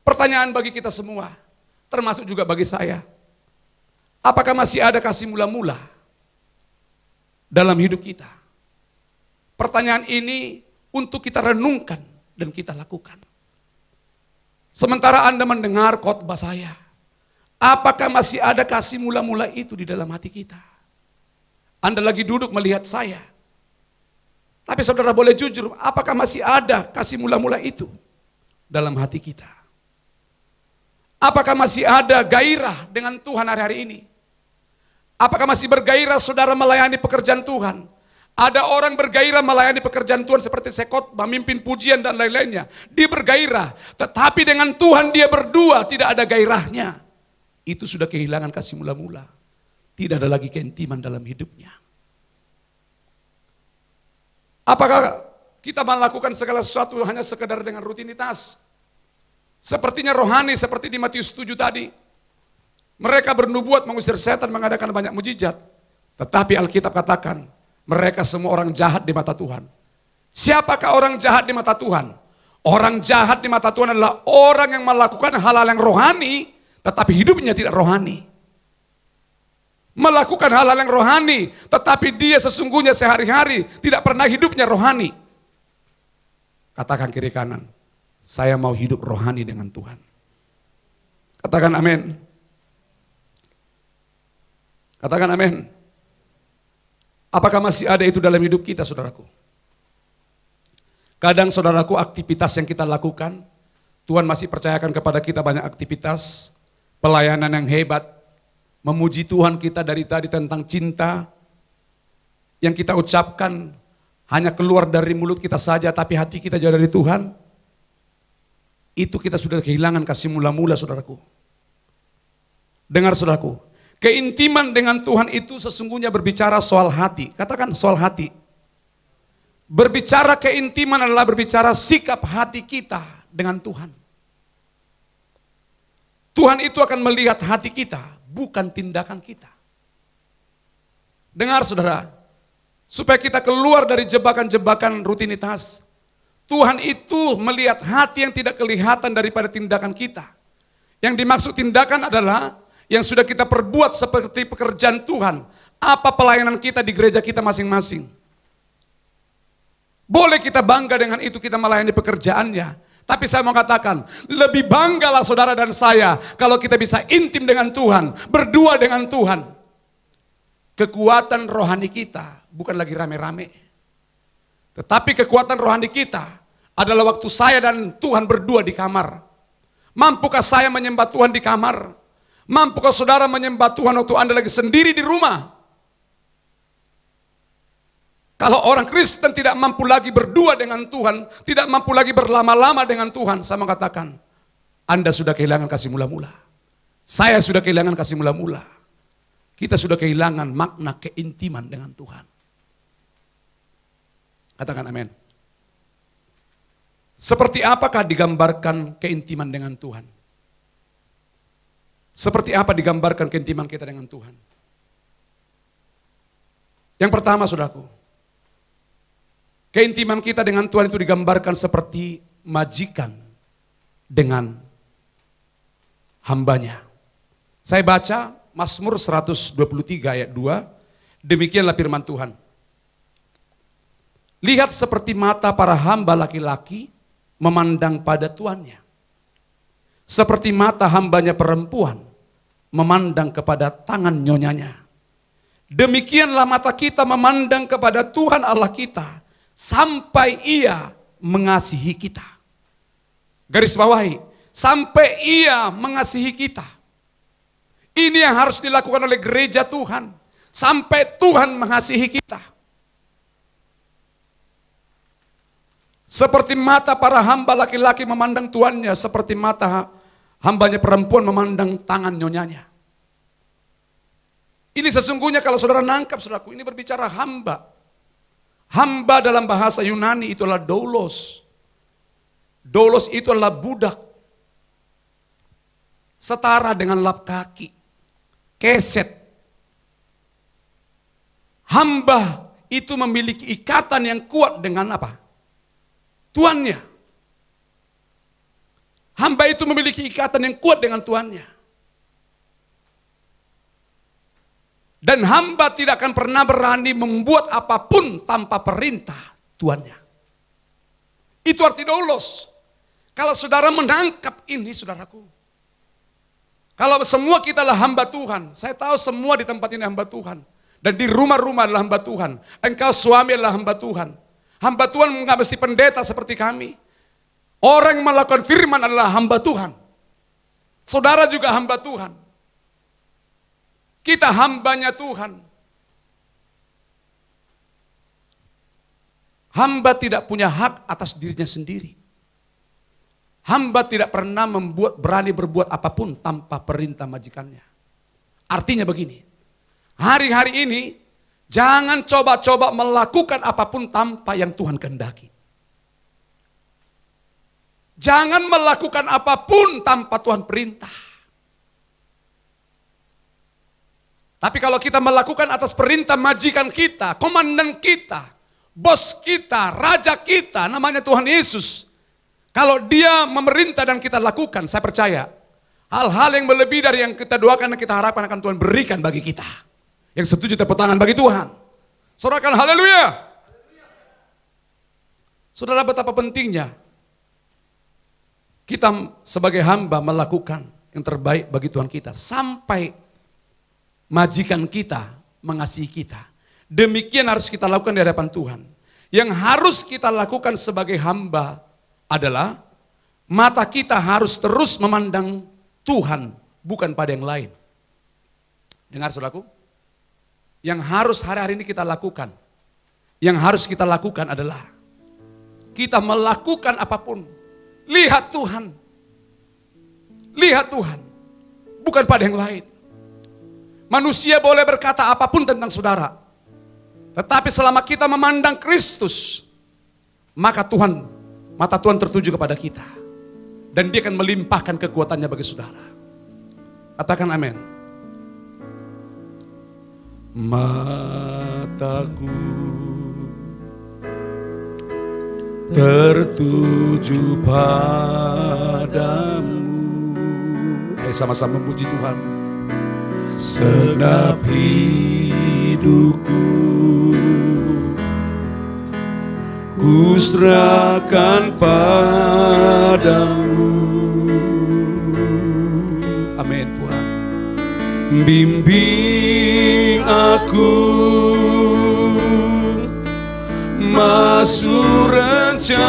Pertanyaan bagi kita semua, termasuk juga bagi saya. Apakah masih ada kasih mula-mula dalam hidup kita? Pertanyaan ini untuk kita renungkan dan kita lakukan. Sementara Anda mendengar khotbah saya, apakah masih ada kasih mula-mula itu di dalam hati kita? Anda lagi duduk melihat saya. Tapi saudara boleh jujur, apakah masih ada kasih mula-mula itu dalam hati kita? Apakah masih ada gairah dengan Tuhan hari-hari ini? Apakah masih bergairah saudara melayani pekerjaan Tuhan? Ada orang bergairah melayani pekerjaan Tuhan seperti sekotbah, memimpin pujian dan lain-lainnya. Dia bergairah, tetapi dengan Tuhan dia berdua tidak ada gairahnya. Itu sudah kehilangan kasih mula-mula. Tidak ada lagi keintiman dalam hidupnya. Apakah kita melakukan segala sesuatu hanya sekedar dengan rutinitas? Sepertinya rohani seperti di Matius 7 tadi. Mereka bernubuat mengusir setan, mengadakan banyak mujizat. Tetapi Alkitab katakan, mereka semua orang jahat di mata Tuhan. Siapakah orang jahat di mata Tuhan? Orang jahat di mata Tuhan adalah orang yang melakukan hal-hal yang rohani, tetapi hidupnya tidak rohani. Melakukan hal-hal yang rohani, tetapi dia sesungguhnya sehari-hari tidak pernah hidupnya rohani. Katakan kiri kanan, saya mau hidup rohani dengan Tuhan. Katakan amin. Katakan amin. Apakah masih ada itu dalam hidup kita, saudaraku? Kadang saudaraku, aktivitas yang kita lakukan, Tuhan masih percayakan kepada kita banyak aktivitas, pelayanan yang hebat, memuji Tuhan kita dari tadi tentang cinta, yang kita ucapkan hanya keluar dari mulut kita saja, tapi hati kita jauh dari Tuhan. Itu kita sudah kehilangan kasih mula-mula, saudaraku. Dengar saudaraku, keintiman dengan Tuhan itu sesungguhnya berbicara soal hati. Katakan soal hati. Berbicara keintiman adalah berbicara sikap hati kita dengan Tuhan. Tuhan itu akan melihat hati kita, bukan tindakan kita. Dengar saudara, supaya kita keluar dari jebakan-jebakan rutinitas, Tuhan itu melihat hati yang tidak kelihatan daripada tindakan kita. Yang dimaksud tindakan adalah yang sudah kita perbuat seperti pekerjaan Tuhan. Apa pelayanan kita di gereja kita masing-masing. Boleh kita bangga dengan itu, kita melayani pekerjaannya. Tapi saya mau katakan, lebih banggalah saudara dan saya kalau kita bisa intim dengan Tuhan, berdua dengan Tuhan. Kekuatan rohani kita bukan lagi rame-rame. Tetapi kekuatan rohani kita adalah waktu saya dan Tuhan berdua di kamar. Mampukah saya menyembah Tuhan di kamar? Mampukah saudara menyembah Tuhan waktu Anda lagi sendiri di rumah? Kalau orang Kristen tidak mampu lagi berdua dengan Tuhan, tidak mampu lagi berlama-lama dengan Tuhan, saya mengatakan, Anda sudah kehilangan kasih mula-mula. Saya sudah kehilangan kasih mula-mula. Kita sudah kehilangan makna keintiman dengan Tuhan. Katakan amin. Seperti apakah digambarkan keintiman dengan Tuhan? Seperti apa digambarkan keintiman kita dengan Tuhan? Yang pertama, saudaraku, keintiman kita dengan Tuhan itu digambarkan seperti majikan dengan hambanya. Saya baca Mazmur 123 ayat 2, demikianlah firman Tuhan. Lihat seperti mata para hamba laki-laki memandang pada tuannya. Seperti mata hambanya perempuan memandang kepada tangan nyonyanya. Demikianlah mata kita memandang kepada Tuhan Allah kita sampai Ia mengasihi kita. Garis bawahi, sampai Ia mengasihi kita. Ini yang harus dilakukan oleh gereja Tuhan. Sampai Tuhan mengasihi kita. Seperti mata para hamba laki-laki memandang tuannya, seperti mata hambanya perempuan memandang tangan nyonyanya. Ini sesungguhnya kalau saudara nangkap, saudaraku, ini berbicara hamba. Hamba dalam bahasa Yunani itu adalah doulos. Doulos itu adalah budak. Setara dengan lap kaki. Keset. Hamba itu memiliki ikatan yang kuat dengan apa? Tuannya. Hamba itu memiliki ikatan yang kuat dengan tuannya. Dan hamba tidak akan pernah berani membuat apapun tanpa perintah tuannya. Itu arti doulos. Kalau saudara menangkap ini, saudaraku. Kalau semua kita adalah hamba Tuhan. Saya tahu semua di tempat ini hamba Tuhan. Dan di rumah-rumah adalah hamba Tuhan. Engkau suami adalah hamba Tuhan. Hamba Tuhan nggak mesti pendeta seperti kami. Orang yang melakukan firman adalah hamba Tuhan. Saudara juga hamba Tuhan. Kita hambanya Tuhan. Hamba tidak punya hak atas dirinya sendiri. Hamba tidak pernah berani berbuat apapun tanpa perintah majikannya. Artinya begini, hari-hari ini jangan coba-coba melakukan apapun tanpa yang Tuhan kehendaki. Jangan melakukan apapun tanpa Tuhan perintah. Tapi kalau kita melakukan atas perintah majikan kita, komandan kita, bos kita, raja kita, namanya Tuhan Yesus. Kalau dia memerintah dan kita lakukan, saya percaya hal-hal yang lebih dari yang kita doakan dan kita harapkan akan Tuhan berikan bagi kita. Yang setuju tepuk tangan bagi Tuhan. Sorakan haleluya. Saudara, betapa pentingnya kita sebagai hamba melakukan yang terbaik bagi Tuhan kita. Sampai majikan kita mengasihi kita. Demikian harus kita lakukan di hadapan Tuhan. Yang harus kita lakukan sebagai hamba adalah mata kita harus terus memandang Tuhan, bukan pada yang lain. Dengar saudaraku. Yang harus hari-hari ini kita lakukan. Yang harus kita lakukan adalah kita melakukan apapun. Lihat Tuhan. Lihat Tuhan. Bukan pada yang lain. Manusia boleh berkata apapun tentang saudara. Tetapi selama kita memandang Kristus, maka mata Tuhan tertuju kepada kita. Dan dia akan melimpahkan kekuatannya bagi saudara. Katakan amin. Mataku tertuju padamu. Ayo sama-sama memuji Tuhan. Segenap hidupku ku serahkan padamu. Amin Tuhan. Bimbing aku masuk rencanamu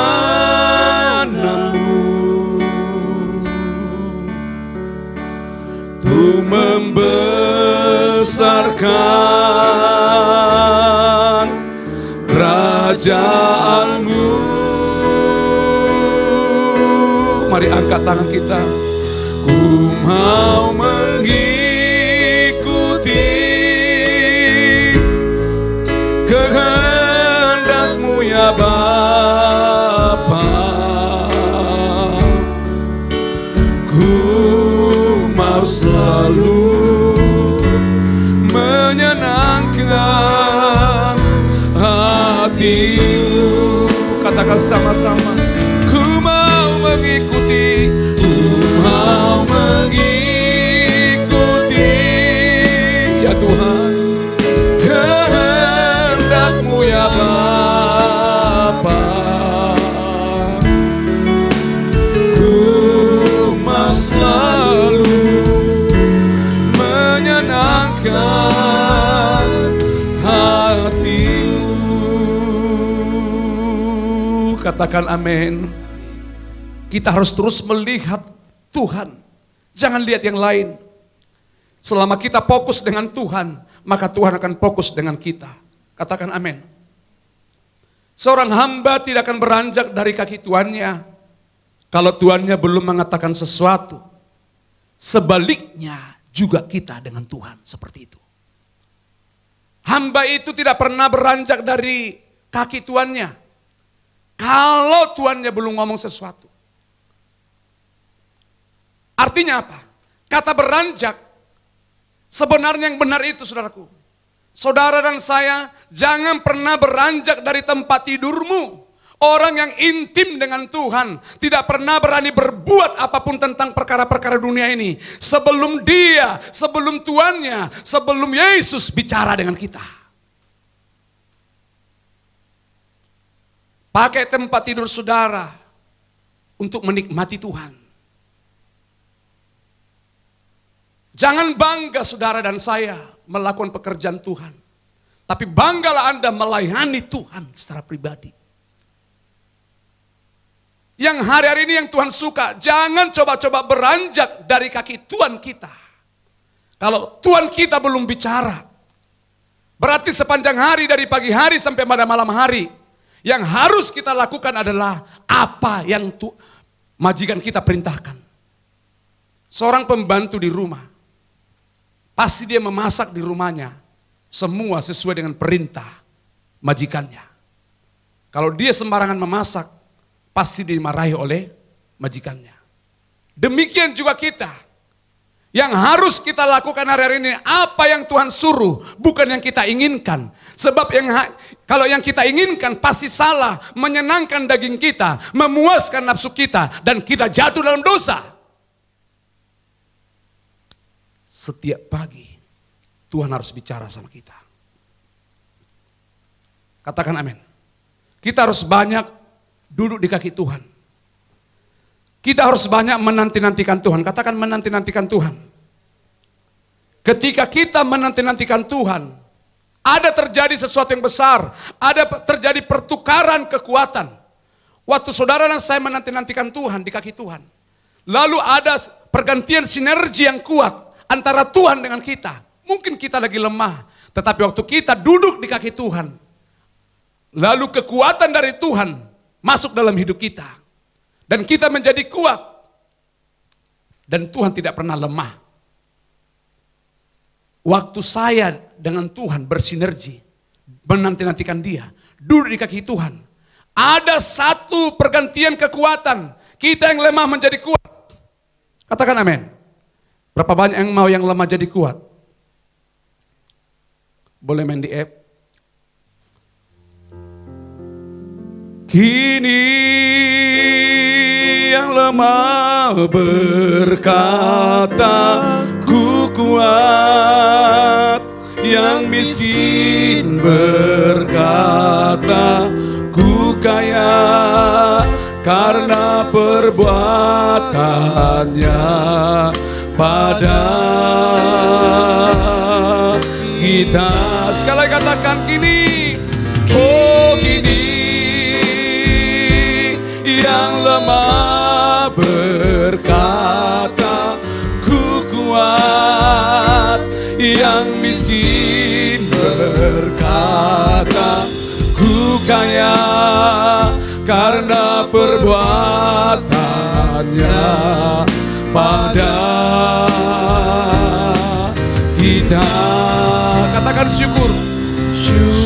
untuk membesarkan kerajaanmu. Mari angkat tangan kita. Ku mau mengikuti kehendak-Mu ya Bapa. Ku mau selalu menyenangkan hati-Mu. Katakan sama-sama. Ku mau mengikuti, ku mau mengikuti ya Tuhan kehendak-Mu ya Bapa. Ku mau selalu menyenangkan hati-Mu. Katakan amin. Kita harus terus melihat Tuhan. Jangan lihat yang lain. Selama kita fokus dengan Tuhan, maka Tuhan akan fokus dengan kita. Katakan amin. Seorang hamba tidak akan beranjak dari kaki tuannya kalau tuannya belum mengatakan sesuatu. Sebaliknya juga kita dengan Tuhan seperti itu. Hamba itu tidak pernah beranjak dari kaki tuannya kalau tuannya belum ngomong sesuatu. Artinya apa? Kata beranjak sebenarnya yang benar itu, saudaraku. Saudara dan saya jangan pernah beranjak dari tempat tidurmu. Orang yang intim dengan Tuhan tidak pernah berani berbuat apapun tentang perkara-perkara dunia ini sebelum dia, sebelum tuannya, sebelum Yesus bicara dengan kita. Pakai tempat tidur saudara untuk menikmati Tuhan. Jangan bangga saudara dan saya melakukan pekerjaan Tuhan. Tapi banggalah Anda melayani Tuhan secara pribadi. Yang hari-hari ini yang Tuhan suka, jangan coba-coba beranjak dari kaki Tuhan kita. Kalau Tuhan kita belum bicara, berarti sepanjang hari dari pagi hari sampai pada malam hari, yang harus kita lakukan adalah apa yang majikan kita perintahkan. Seorang pembantu di rumah, pasti dia memasak di rumahnya, semua sesuai dengan perintah majikannya. Kalau dia sembarangan memasak, pasti dimarahi oleh majikannya. Demikian juga kita. Yang harus kita lakukan hari-hari ini, apa yang Tuhan suruh, bukan yang kita inginkan. Sebab kalau yang kita inginkan pasti salah, menyenangkan daging kita, memuaskan nafsu kita, dan kita jatuh dalam dosa. Setiap pagi Tuhan harus bicara sama kita. Katakan amin. Kita harus banyak duduk di kaki Tuhan. Kita harus banyak menanti-nantikan Tuhan. Katakan menanti-nantikan Tuhan. Ketika kita menanti-nantikan Tuhan, ada terjadi sesuatu yang besar. Ada terjadi pertukaran kekuatan. Waktu saudara dan saya menanti-nantikan Tuhan di kaki Tuhan, lalu ada pergantian sinergi yang kuat antara Tuhan dengan kita. Mungkin kita lagi lemah, tetapi waktu kita duduk di kaki Tuhan, lalu kekuatan dari Tuhan masuk dalam hidup kita. Dan kita menjadi kuat. Dan Tuhan tidak pernah lemah. Waktu saya dengan Tuhan bersinergi, menanti-nantikan dia, duduk di kaki Tuhan, ada satu pergantian kekuatan. Kita yang lemah menjadi kuat. Katakan amin. Berapa banyak yang mau yang lemah jadi kuat? Boleh main di app. Kini yang lemah berkata, ku kuat. Yang miskin berkata, ku kaya. Karena perbuatannya pada kita. Sekali lagi katakan kini. Oh kini yang lemah berkata, ku kuat. Yang miskin berkata, ku kaya. Karena perbuatannya pada kita. Katakan syukur.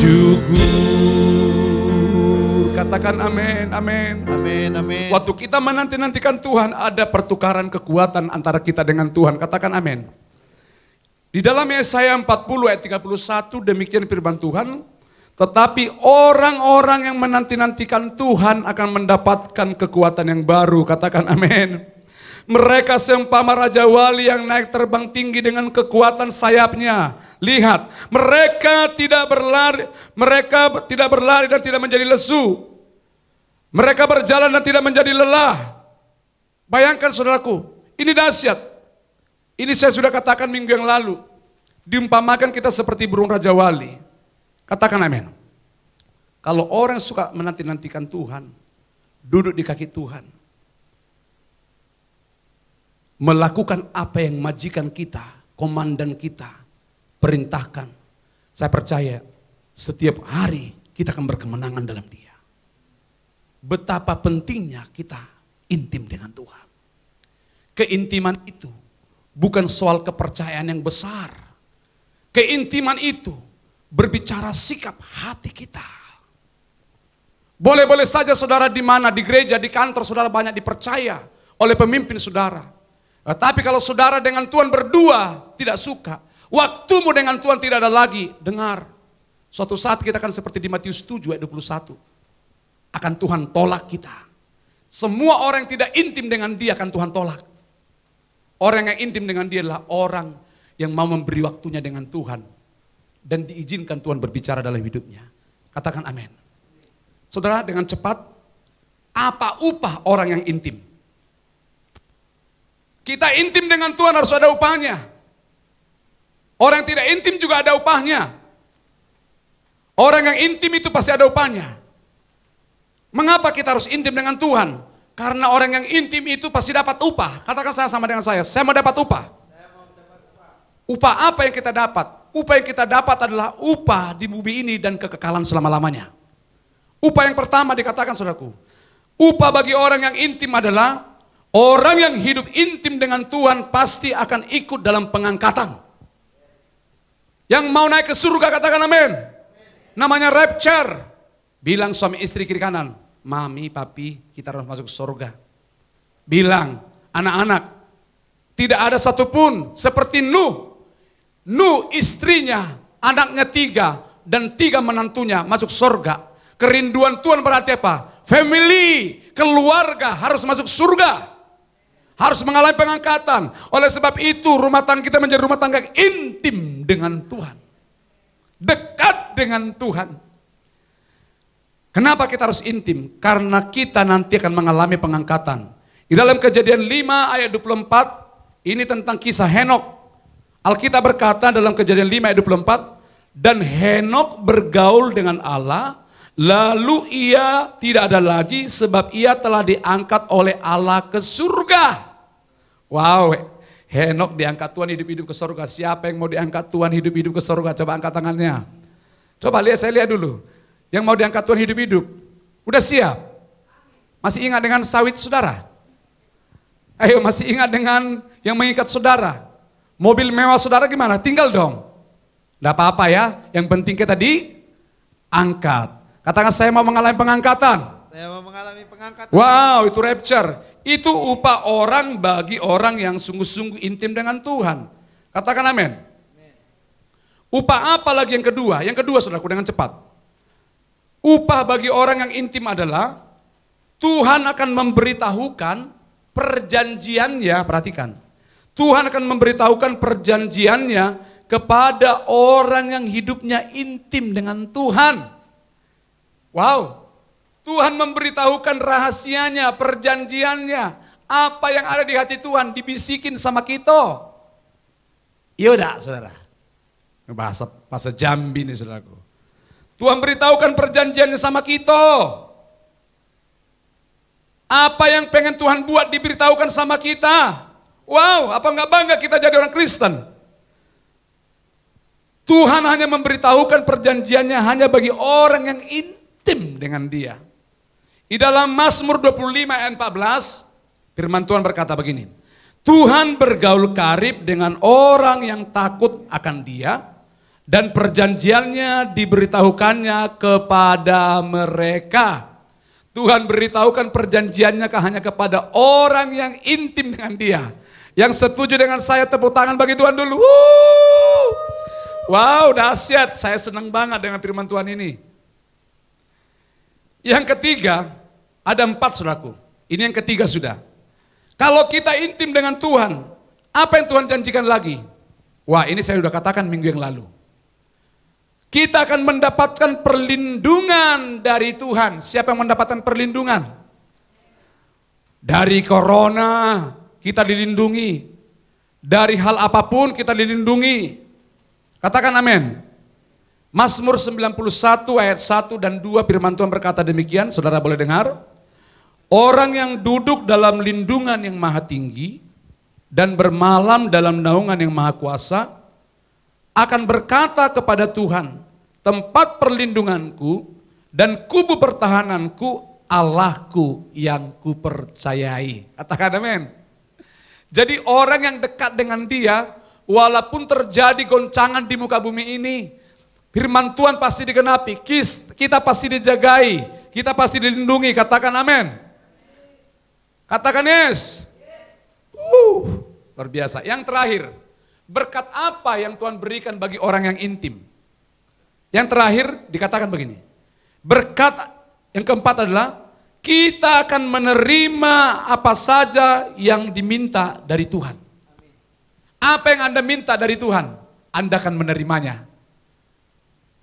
Syukur. Katakan amin, amin. Amin, amin. Waktu kita menanti-nantikan Tuhan, ada pertukaran kekuatan antara kita dengan Tuhan. Katakan amin. Di dalam Yesaya 40 ayat 31 demikian firman Tuhan. Tetapi orang-orang yang menanti-nantikan Tuhan akan mendapatkan kekuatan yang baru. Katakan amin. Mereka seumpama Raja Wali yang naik terbang tinggi dengan kekuatan sayapnya. Lihat, mereka tidak berlari dan tidak menjadi lesu. Mereka berjalan dan tidak menjadi lelah. Bayangkan saudaraku, ini dahsyat. Ini saya sudah katakan minggu yang lalu. Diumpamakan kita seperti burung Raja Wali. Katakan amin. Kalau orang suka menanti-nantikan Tuhan, duduk di kaki Tuhan, melakukan apa yang majikan kita, komandan kita perintahkan, saya percaya setiap hari kita akan berkemenangan dalam Dia. Betapa pentingnya kita intim dengan Tuhan. Keintiman itu bukan soal kepercayaan yang besar. Keintiman itu berbicara sikap hati kita. Boleh-boleh saja saudara di mana, di gereja, di kantor saudara banyak dipercaya oleh pemimpin saudara. Tapi kalau saudara dengan Tuhan berdua tidak suka, waktumu dengan Tuhan tidak ada lagi, dengar. Suatu saat kita akan seperti di Matius 7 ayat 21. Akan Tuhan tolak kita. Semua orang yang tidak intim dengan Dia akan Tuhan tolak. Orang yang intim dengan Dia adalah orang yang mau memberi waktunya dengan Tuhan. Dan diizinkan Tuhan berbicara dalam hidupnya. Katakan amin. Saudara, dengan cepat, apa upah orang yang intim? Kita intim dengan Tuhan harus ada upahnya. Orang yang tidak intim juga ada upahnya. Orang yang intim itu pasti ada upahnya. Mengapa kita harus intim dengan Tuhan? Karena orang yang intim itu pasti dapat upah. Katakan sama dengan saya mau dapat upah. Upah apa yang kita dapat? Upah yang kita dapat adalah upah di bumi ini dan kekekalan selama-lamanya. Upah yang pertama dikatakan saudaraku. Upah bagi orang yang intim adalah orang yang hidup intim dengan Tuhan pasti akan ikut dalam pengangkatan. Yang mau naik ke surga katakan amin. Namanya rapture. Bilang suami istri kiri kanan, mami, papi, kita harus masuk surga. Bilang, anak-anak, tidak ada satupun seperti Nuh. Nuh istrinya, anaknya 3 dan 3 menantunya masuk surga. Kerinduan Tuhan berarti apa? Family, keluarga harus masuk surga. Harus mengalami pengangkatan. Oleh sebab itu rumah tangga kita menjadi rumah tangga intim dengan Tuhan. Dekat dengan Tuhan. Kenapa kita harus intim? Karena kita nanti akan mengalami pengangkatan. Di dalam Kejadian 5 ayat 24, ini tentang kisah Henok. Alkitab berkata dalam Kejadian 5 ayat 24, dan Henok bergaul dengan Allah, lalu ia tidak ada lagi sebab ia telah diangkat oleh Allah ke surga. Wow, Henok diangkat Tuhan hidup-hidup ke surga. Siapa yang mau diangkat Tuhan hidup-hidup ke surga? Coba angkat tangannya. Coba lihat, saya lihat dulu. Yang mau diangkat Tuhan hidup-hidup. Udah siap? Masih ingat dengan sawit saudara? Ayo, masih ingat dengan yang mengikat saudara? Mobil mewah saudara gimana? Tinggal dong. Tidak apa-apa ya. Yang penting kita diangkat. Katakan saya mau mengalami pengangkatan. Saya mau mengalami pengangkatan. Wow, itu rapture. Itu upah orang bagi orang yang sungguh-sungguh intim dengan Tuhan. Katakan amin. Upah apa lagi yang kedua? Yang kedua saudaraku dengan cepat. Upah bagi orang yang intim adalah Tuhan akan memberitahukan perjanjiannya, perhatikan. Tuhan akan memberitahukan perjanjiannya kepada orang yang hidupnya intim dengan Tuhan. Wow. Tuhan memberitahukan rahasianya, perjanjiannya. Apa yang ada di hati Tuhan dibisikin sama kita. Yaudah saudara. Bahasa Jambi nih saudaraku. Tuhan beritahukan perjanjiannya sama kita. Apa yang pengen Tuhan buat diberitahukan sama kita. Wow, apa enggak bangga kita jadi orang Kristen? Tuhan hanya memberitahukan perjanjiannya hanya bagi orang yang intim dengan Dia. Di dalam Mazmur 25 ayat 14, firman Tuhan berkata begini. Tuhan bergaul karib dengan orang yang takut akan Dia, dan perjanjiannya diberitahukannya kepada mereka. Tuhan beritahukan perjanjiannya hanya kepada orang yang intim dengan Dia. Yang setuju dengan saya tepuk tangan bagi Tuhan dulu. Wow, dahsyat. Saya senang banget dengan firman Tuhan ini. Yang ketiga, ada 4 saudaraku. Ini yang ketiga sudah. Kalau kita intim dengan Tuhan, apa yang Tuhan janjikan lagi? Wah, ini saya sudah katakan minggu yang lalu. Kita akan mendapatkan perlindungan dari Tuhan. Siapa yang mendapatkan perlindungan? Dari corona kita dilindungi. Dari hal apapun kita dilindungi. Katakan amin. Mazmur 91 ayat 1 dan 2 firman Tuhan berkata demikian. Saudara boleh dengar. Orang yang duduk dalam lindungan yang maha tinggi dan bermalam dalam naungan yang maha kuasa, akan berkata kepada Tuhan, tempat perlindunganku dan kubu pertahananku, Allahku yang kupercayai. Katakan amin. Jadi orang yang dekat dengan dia, walaupun terjadi goncangan di muka bumi ini, firman Tuhan pasti digenapi, kita pasti dijagai, kita pasti dilindungi. Katakan amin. Katakan yes. Luar biasa. Yang terakhir, berkat apa yang Tuhan berikan bagi orang yang intim? Yang terakhir dikatakan begini, berkat yang keempat adalah kita akan menerima apa saja yang diminta dari Tuhan. Apa yang Anda minta dari Tuhan, Anda akan menerimanya.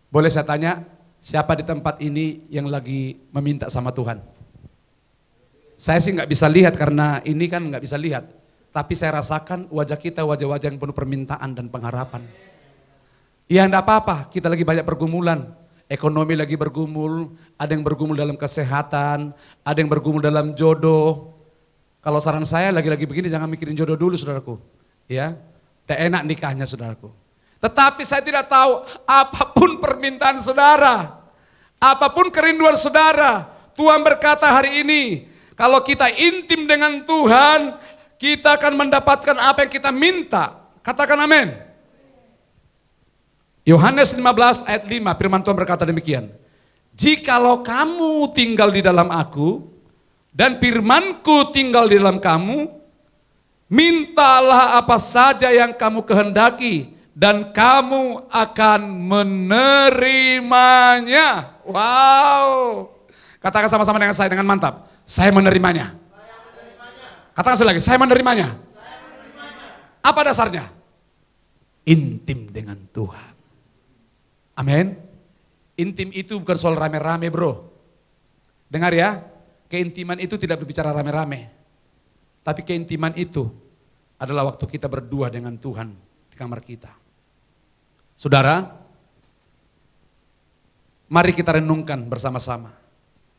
Boleh saya tanya, siapa di tempat ini yang lagi meminta sama Tuhan? Saya sih nggak bisa lihat karena ini kan nggak bisa lihat. Tapi saya rasakan wajah kita wajah-wajah yang penuh permintaan dan pengharapan. Ya enggak apa-apa, kita lagi banyak pergumulan. Ekonomi lagi bergumul, ada yang bergumul dalam kesehatan, ada yang bergumul dalam jodoh. Kalau saran saya lagi-lagi begini jangan mikirin jodoh dulu saudaraku. Ya, tidak enak nikahnya saudaraku. Tetapi saya tidak tahu apapun permintaan saudara, apapun kerinduan saudara, Tuhan berkata hari ini, kalau kita intim dengan Tuhan, kita akan mendapatkan apa yang kita minta. Katakan amin. Yohanes 15 ayat 5 firman Tuhan berkata demikian. Jikalau kamu tinggal di dalam aku dan firmanku tinggal di dalam kamu, mintalah apa saja yang kamu kehendaki dan kamu akan menerimanya. Wow. Katakan sama-sama dengan saya dengan mantap. Saya menerimanya. Katakan sekali lagi, saya menerimanya. Apa dasarnya? Intim dengan Tuhan. Amin. Intim itu bukan soal rame-rame bro. Dengar ya, keintiman itu tidak berbicara rame-rame. Tapi keintiman itu adalah waktu kita berdua dengan Tuhan di kamar kita. Saudara, mari kita renungkan bersama-sama.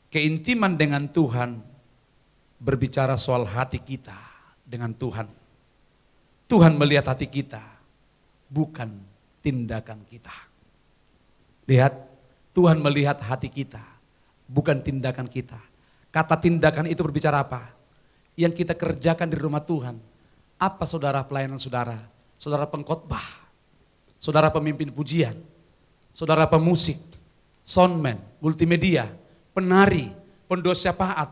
Keintiman dengan Tuhan berbicara soal hati kita dengan Tuhan. Tuhan melihat hati kita, bukan tindakan kita. Lihat, Tuhan melihat hati kita, bukan tindakan kita. Kata tindakan itu berbicara apa? Yang kita kerjakan di rumah Tuhan. Apa saudara pelayanan saudara? Saudara pengkhotbah, saudara pemimpin pujian, saudara pemusik, soundman, multimedia, penari, pendoa syafaat,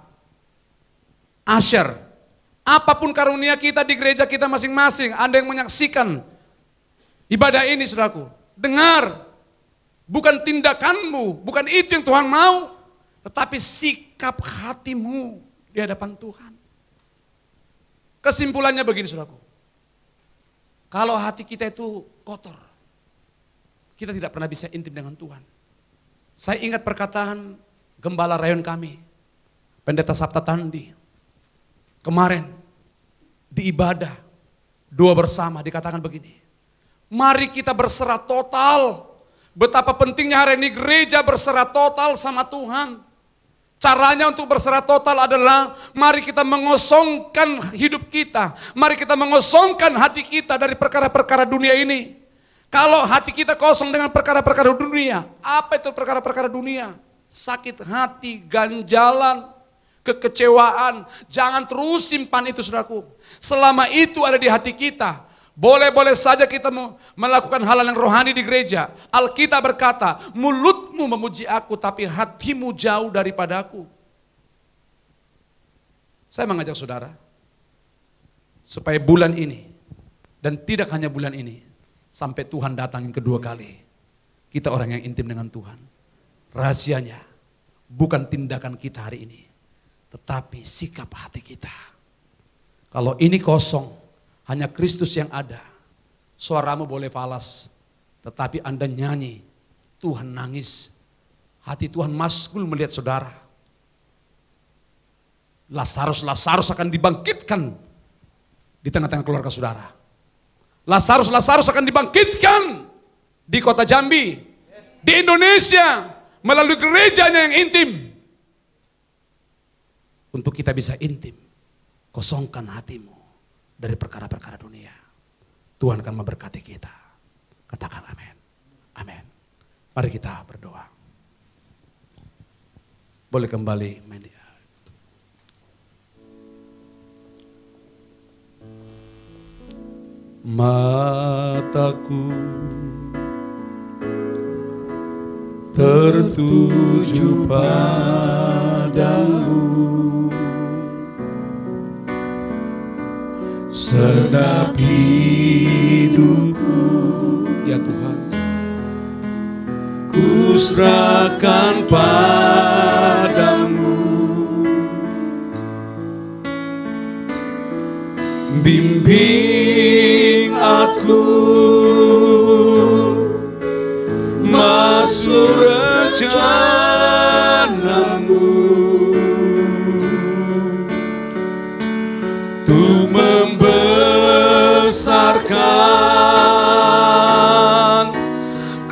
Asher, apapun karunia kita di gereja kita masing-masing, Anda yang menyaksikan ibadah ini saudaraku, dengar, bukan tindakanmu, bukan itu yang Tuhan mau, tetapi sikap hatimu di hadapan Tuhan. Kesimpulannya begini saudaraku, kalau hati kita itu kotor, kita tidak pernah bisa intim dengan Tuhan. Saya ingat perkataan gembala rayon kami, Pendeta Sabta Tandi, kemarin di ibadah doa bersama dikatakan begini, mari kita berserah total. Betapa pentingnya hari ini gereja berserah total sama Tuhan. Caranya untuk berserah total adalah mari kita mengosongkan hidup kita, mari kita mengosongkan hati kita dari perkara-perkara dunia ini. Kalau hati kita kosong dengan perkara-perkara dunia, apa itu perkara-perkara dunia? Sakit hati, ganjalan, kekecewaan, jangan terus simpan itu saudaraku. Selama itu ada di hati kita, boleh-boleh saja kita melakukan hal yang rohani di gereja. Alkitab berkata, mulutmu memuji aku tapi hatimu jauh daripadaku. Saya mengajak saudara, supaya bulan ini, dan tidak hanya bulan ini, sampai Tuhan datang yang kedua kali, kita orang yang intim dengan Tuhan. Rahasianya, bukan tindakan kita hari ini, tetapi sikap hati kita. Kalau ini kosong, hanya Kristus yang ada, suaramu boleh falas, tetapi Anda nyanyi, Tuhan nangis, hati Tuhan masgul melihat saudara. Lazarus akan dibangkitkan di tengah-tengah keluarga saudara. Lazarus akan dibangkitkan di kota Jambi, di Indonesia, melalui gerejanya yang intim. Untuk kita bisa intim, kosongkan hatimu dari perkara-perkara dunia. Tuhan akan memberkati kita. Katakan amin. Amin. Mari kita berdoa. Boleh kembali main dia. Mataku tertuju padamu, senap hidupku, ya Tuhan, ku serahkan padamu. Bimbing aku masuk rencanamu, untuk membesarkan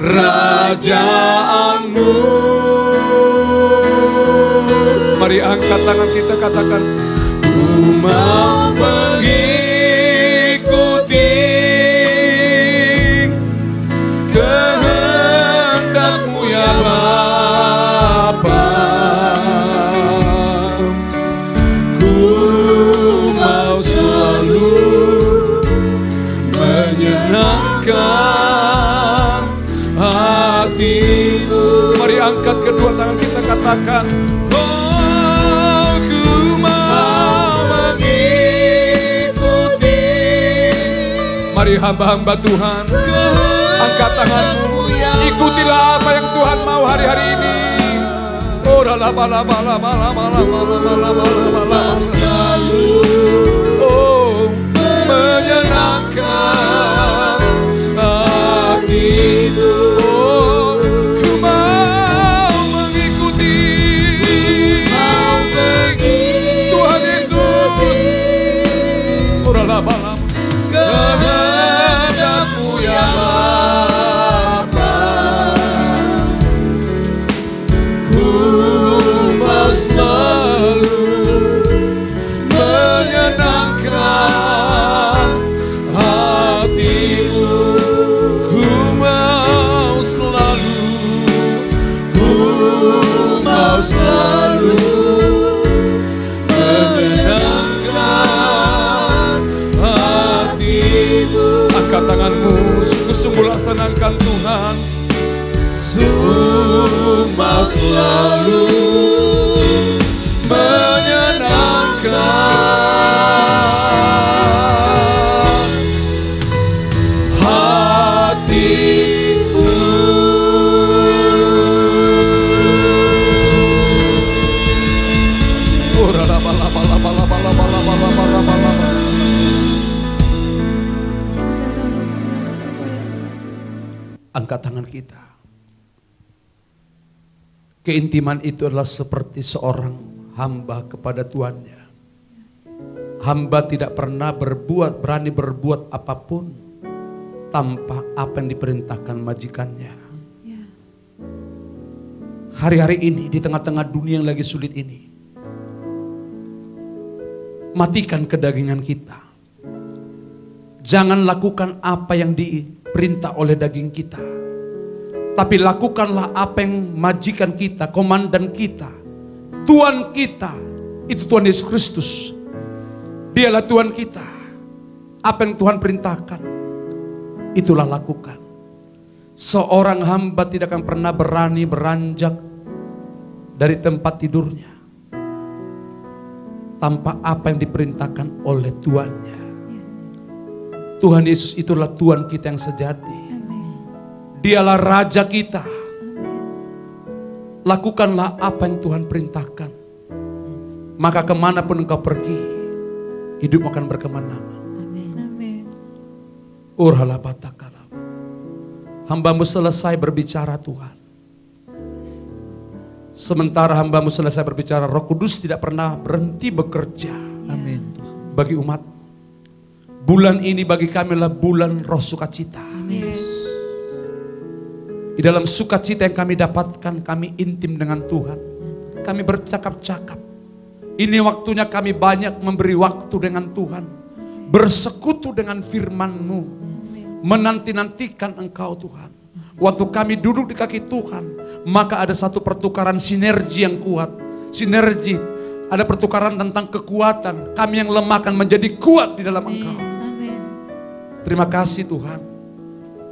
kerajaanmu. Mari angkat tangan kita, katakan, ku mau mengikuti kehendak-Mu ya Bapa. Ku mau selalu menyenangkan hati-Mu. Mari angkat kedua tangan kita, katakan, oh ku mau mengikuti. Mari hamba-hamba Tuhan, angkat tanganmu, ikutilah apa yang Tuhan mau hari-hari ini. Oh oh, menyenangkan hatiku. Oh, ku mau mengikuti Tuhan Yesus. Kehendak-Mu ya Bapa. Ku mau selalu menyenangkan hati-Mu. Ku mau selalu menyenangkan hati-Mu. Angkat tanganmu, sungguh-sungguh laksanakan Tuhan. Sungguh mau selalu menyenangkan hati-Mu. Angkat tangan kita. Keintiman itu adalah seperti seorang hamba kepada tuannya. Hamba tidak pernah berani berbuat apapun tanpa apa yang diperintahkan majikannya. Hari-hari ini di tengah-tengah dunia yang lagi sulit ini, matikan kedagingan kita. Jangan lakukan apa yang diperintah oleh daging kita, tapi lakukanlah apa yang majikan kita, komandan kita, Tuhan kita, itu Tuhan Yesus Kristus. Dialah Tuhan kita. Apa yang Tuhan perintahkan, itulah lakukan. Seorang hamba tidak akan pernah berani beranjak dari tempat tidurnya tanpa apa yang diperintahkan oleh Tuannya. Tuhan Yesus itulah Tuhan kita yang sejati. Dialah Raja kita. Lakukanlah apa yang Tuhan perintahkan. Maka kemanapun engkau pergi, hidup akan berkeman-keman. Hamba-Mu selesai berbicara Tuhan. Sementara hamba-Mu selesai berbicara, Roh Kudus tidak pernah berhenti bekerja. Amin. Bagi umat. Bulan ini bagi kami adalah bulan roh sukacita. Di dalam sukacita yang kami dapatkan, kami intim dengan Tuhan. Kami bercakap-cakap. Ini waktunya kami banyak memberi waktu dengan Tuhan. bersekutu dengan firman-Mu, menanti-nantikan Engkau Tuhan. Waktu kami duduk di kaki Tuhan, maka ada satu pertukaran sinergi yang kuat. Sinergi, ada pertukaran tentang kekuatan. Kami yang lemah akan menjadi kuat di dalam Engkau. Terima kasih Tuhan.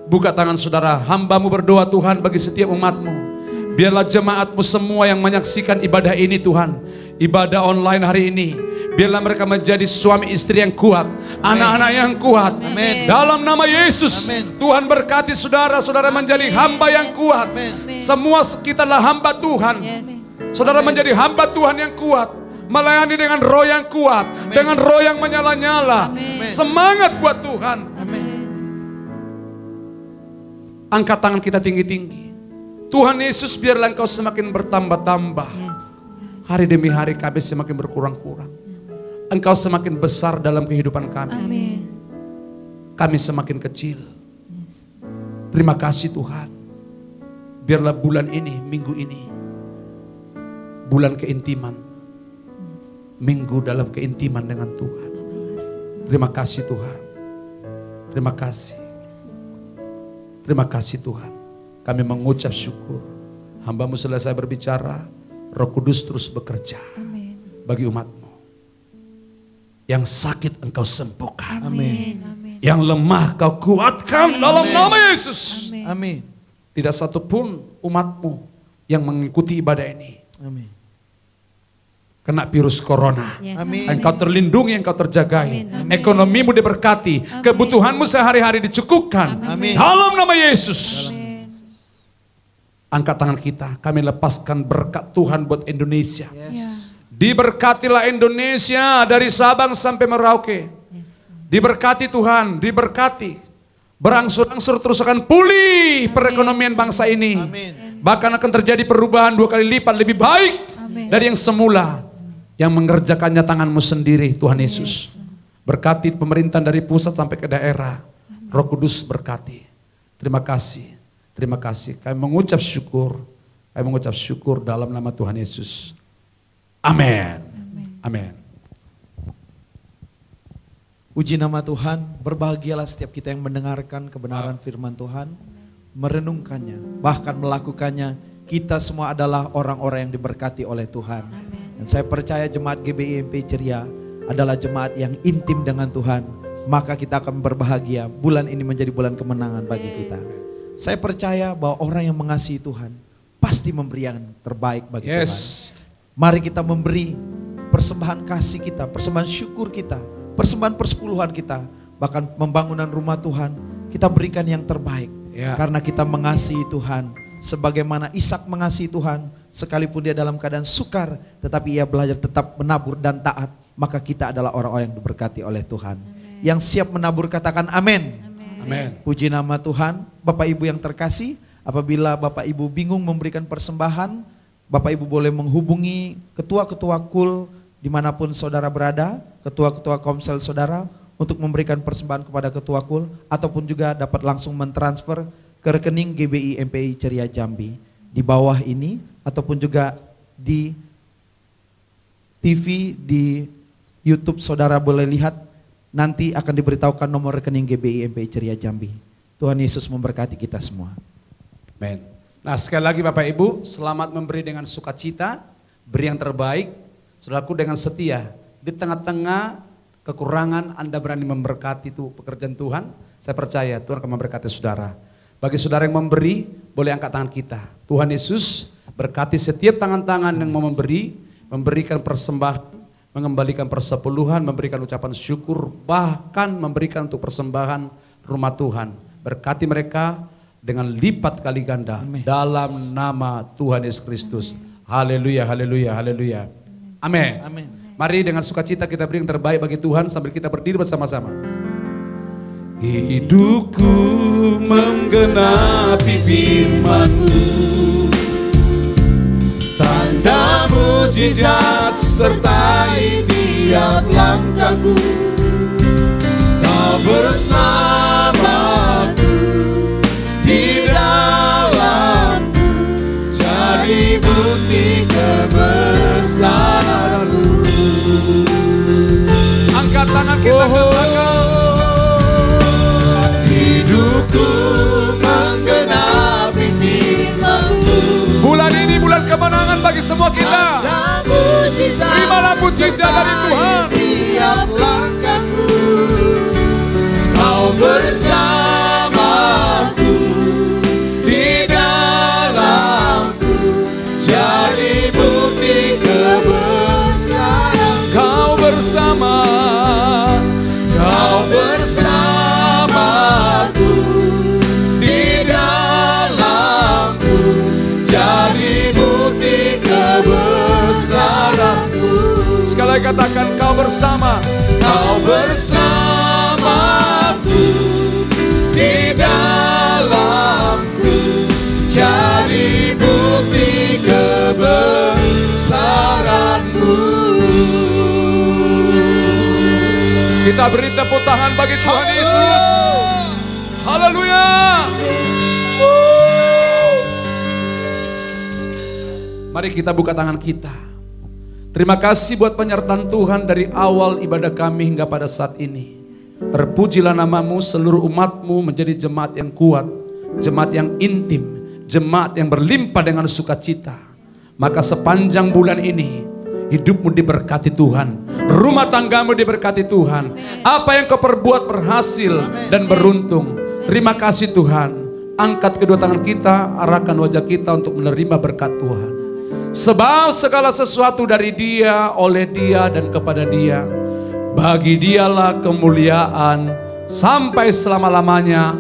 Buka tangan saudara, hamba-Mu berdoa Tuhan bagi setiap umat-Mu. Biarlah jemaat-Mu semua yang menyaksikan ibadah ini Tuhan, ibadah online hari ini, biarlah mereka menjadi suami istri yang kuat, anak-anak yang kuat. Amin. Dalam nama Yesus, Amin. Tuhan berkati saudara-saudara menjadi hamba yang kuat. Semua kita adalah hamba Tuhan. Saudara menjadi hamba Tuhan yang kuat, melayani dengan roh yang kuat, dengan roh yang menyala-nyala. Semangat buat Tuhan. Angkat tangan kita tinggi-tinggi. Tuhan Yesus, biarlah Engkau semakin bertambah-tambah. Hari demi hari kami semakin berkurang-kurang. Engkau semakin besar dalam kehidupan kami. Kami semakin kecil. Terima kasih Tuhan. Biarlah bulan ini, minggu ini, bulan keintiman. Minggu dalam keintiman dengan Tuhan. Terima kasih Tuhan. Terima kasih. Terima kasih Tuhan. Kami mengucap syukur. Hamba-Mu selesai berbicara, Roh Kudus terus bekerja bagi umat-Mu. Yang sakit Engkau sembuhkan. Yang lemah Kau kuatkan dalam nama Yesus. Amin. Tidak satupun umat-Mu yang mengikuti ibadah ini Amin. kena virus corona. Amin. Engkau terlindungi, Engkau terjagai. Ekonomimu diberkati. Kebutuhanmu sehari-hari dicukupkan. Amin. Dalam nama Yesus. Angkat tangan kita, kami lepaskan berkat Tuhan buat Indonesia. Diberkatilah Indonesia dari Sabang sampai Merauke. Diberkati Tuhan, diberkati. Berangsur-angsur terus akan pulih perekonomian bangsa ini. Bahkan akan terjadi perubahan 2 kali lipat lebih baik dari yang semula. Yang mengerjakannya tangan-Mu sendiri Tuhan Yesus. Berkati pemerintahan dari pusat sampai ke daerah. Roh Kudus berkati. Terima kasih. Terima kasih. Kami mengucap syukur. Kami mengucap syukur dalam nama Tuhan Yesus. Amin. Amin. Puji nama Tuhan, berbahagialah setiap kita yang mendengarkan kebenaran firman Tuhan, merenungkannya, bahkan melakukannya. Kita semua adalah orang-orang yang diberkati oleh Tuhan. Dan saya percaya jemaat GBI MP Ceria adalah jemaat yang intim dengan Tuhan. Maka kita akan berbahagia. Bulan ini menjadi bulan kemenangan bagi kita. Saya percaya bahwa orang yang mengasihi Tuhan pasti memberi yang terbaik bagi Tuhan. Mari kita memberi persembahan kasih kita, persembahan syukur kita, persembahan persepuluhan kita, bahkan pembangunan rumah Tuhan, kita berikan yang terbaik. Karena kita mengasihi Tuhan. Sebagaimana Ishak mengasihi Tuhan, sekalipun dia dalam keadaan sukar, tetapi ia belajar tetap menabur dan taat, maka kita adalah orang-orang yang diberkati oleh Tuhan. Yang siap menabur katakan amin. Amin. Puji nama Tuhan. Bapak Ibu yang terkasih, apabila Bapak Ibu bingung memberikan persembahan, Bapak Ibu boleh menghubungi ketua-ketua KUL dimanapun saudara berada, ketua-ketua komsel saudara, untuk memberikan persembahan kepada ketua KUL, ataupun juga dapat langsung mentransfer ke rekening GBI MPI Ceria Jambi di bawah ini, ataupun juga di TV, di YouTube saudara boleh lihat. Nanti akan diberitahukan nomor rekening GBI MPI Ceria Jambi. Tuhan Yesus memberkati kita semua. Amin. Nah sekali lagi Bapak Ibu, selamat memberi dengan sukacita, beri yang terbaik. Saudaraku dengan setia, di tengah-tengah kekurangan Anda berani memberkati itu pekerjaan Tuhan. Saya percaya Tuhan akan memberkati saudara. Bagi saudara yang memberi, boleh angkat tangan kita. Tuhan Yesus berkati setiap tangan-tangan yang mau memberi, memberikan persembahan, mengembalikan persepuluhan, memberikan ucapan syukur, bahkan memberikan untuk persembahan rumah Tuhan. Berkati mereka dengan lipat kali ganda. Dalam nama Tuhan Yesus Kristus. Haleluya, haleluya, haleluya. Amin. Mari dengan sukacita kita beri yang terbaik bagi Tuhan sambil kita berdiri bersama-sama. Hidupku menggenapi firman-Mu, tanda mukjizat sertai tiap langkahku. Kau bersamaku di dalamku, jadi bukti kebesaran-Mu. Angkat tangan kita ke belakang. semua kita. Terimalah mujizat dari Tuhan. Setiap langkahku, Kau bersamaku, di dalamku, jadi bukti kebesaran. Kau bersamaku, di dalamku, Jadi bukti kebesaranmu. sekali lagi katakan kau bersama. Kau bersamaku, di dalamku, jadi bukti kebesaranmu. Kita beri tepuk tangan bagi Tuhan Yesus. Haleluya. Mari kita buka tangan kita. Terima kasih buat penyertaan Tuhan dari awal ibadah kami hingga pada saat ini. Terpujilah namamu, seluruh umatmu menjadi jemaat yang kuat, jemaat yang intim, jemaat yang berlimpah dengan sukacita. Maka sepanjang bulan ini hidupmu diberkati Tuhan, rumah tanggamu diberkati Tuhan. Apa yang kau perbuat berhasil dan beruntung. Terima kasih Tuhan. Angkat kedua tangan kita, arahkan wajah kita untuk menerima berkat Tuhan. Sebab segala sesuatu dari Dia, oleh Dia, dan kepada Dia. Bagi Dialah kemuliaan sampai selama-lamanya.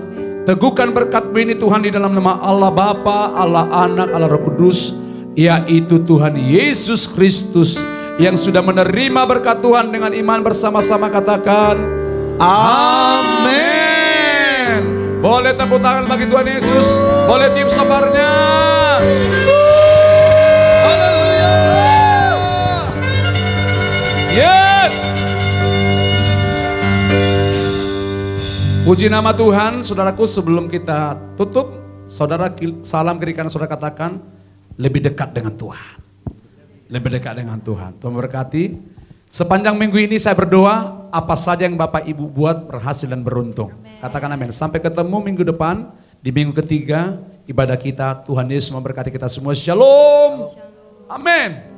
Teguhkan berkat-Mu ini Tuhan di dalam nama Allah Bapa, Allah Anak, Allah Roh Kudus, yaitu Tuhan Yesus Kristus yang sudah menerima berkat Tuhan dengan iman bersama-sama. Katakan amin. Boleh tepuk tangan bagi Tuhan Yesus. Boleh tiup sabarnya. Yes. Puji nama Tuhan. Saudaraku, sebelum kita tutup, saudara salam kiri kanan saudara katakan lebih dekat dengan Tuhan. Lebih dekat dengan Tuhan. Tuhan memberkati. Sepanjang minggu ini saya berdoa apa saja yang Bapak Ibu buat berhasil dan beruntung. Katakan amin. Sampai ketemu minggu depan di minggu ketiga ibadah kita. Tuhan Yesus memberkati kita semua. Shalom. Amin.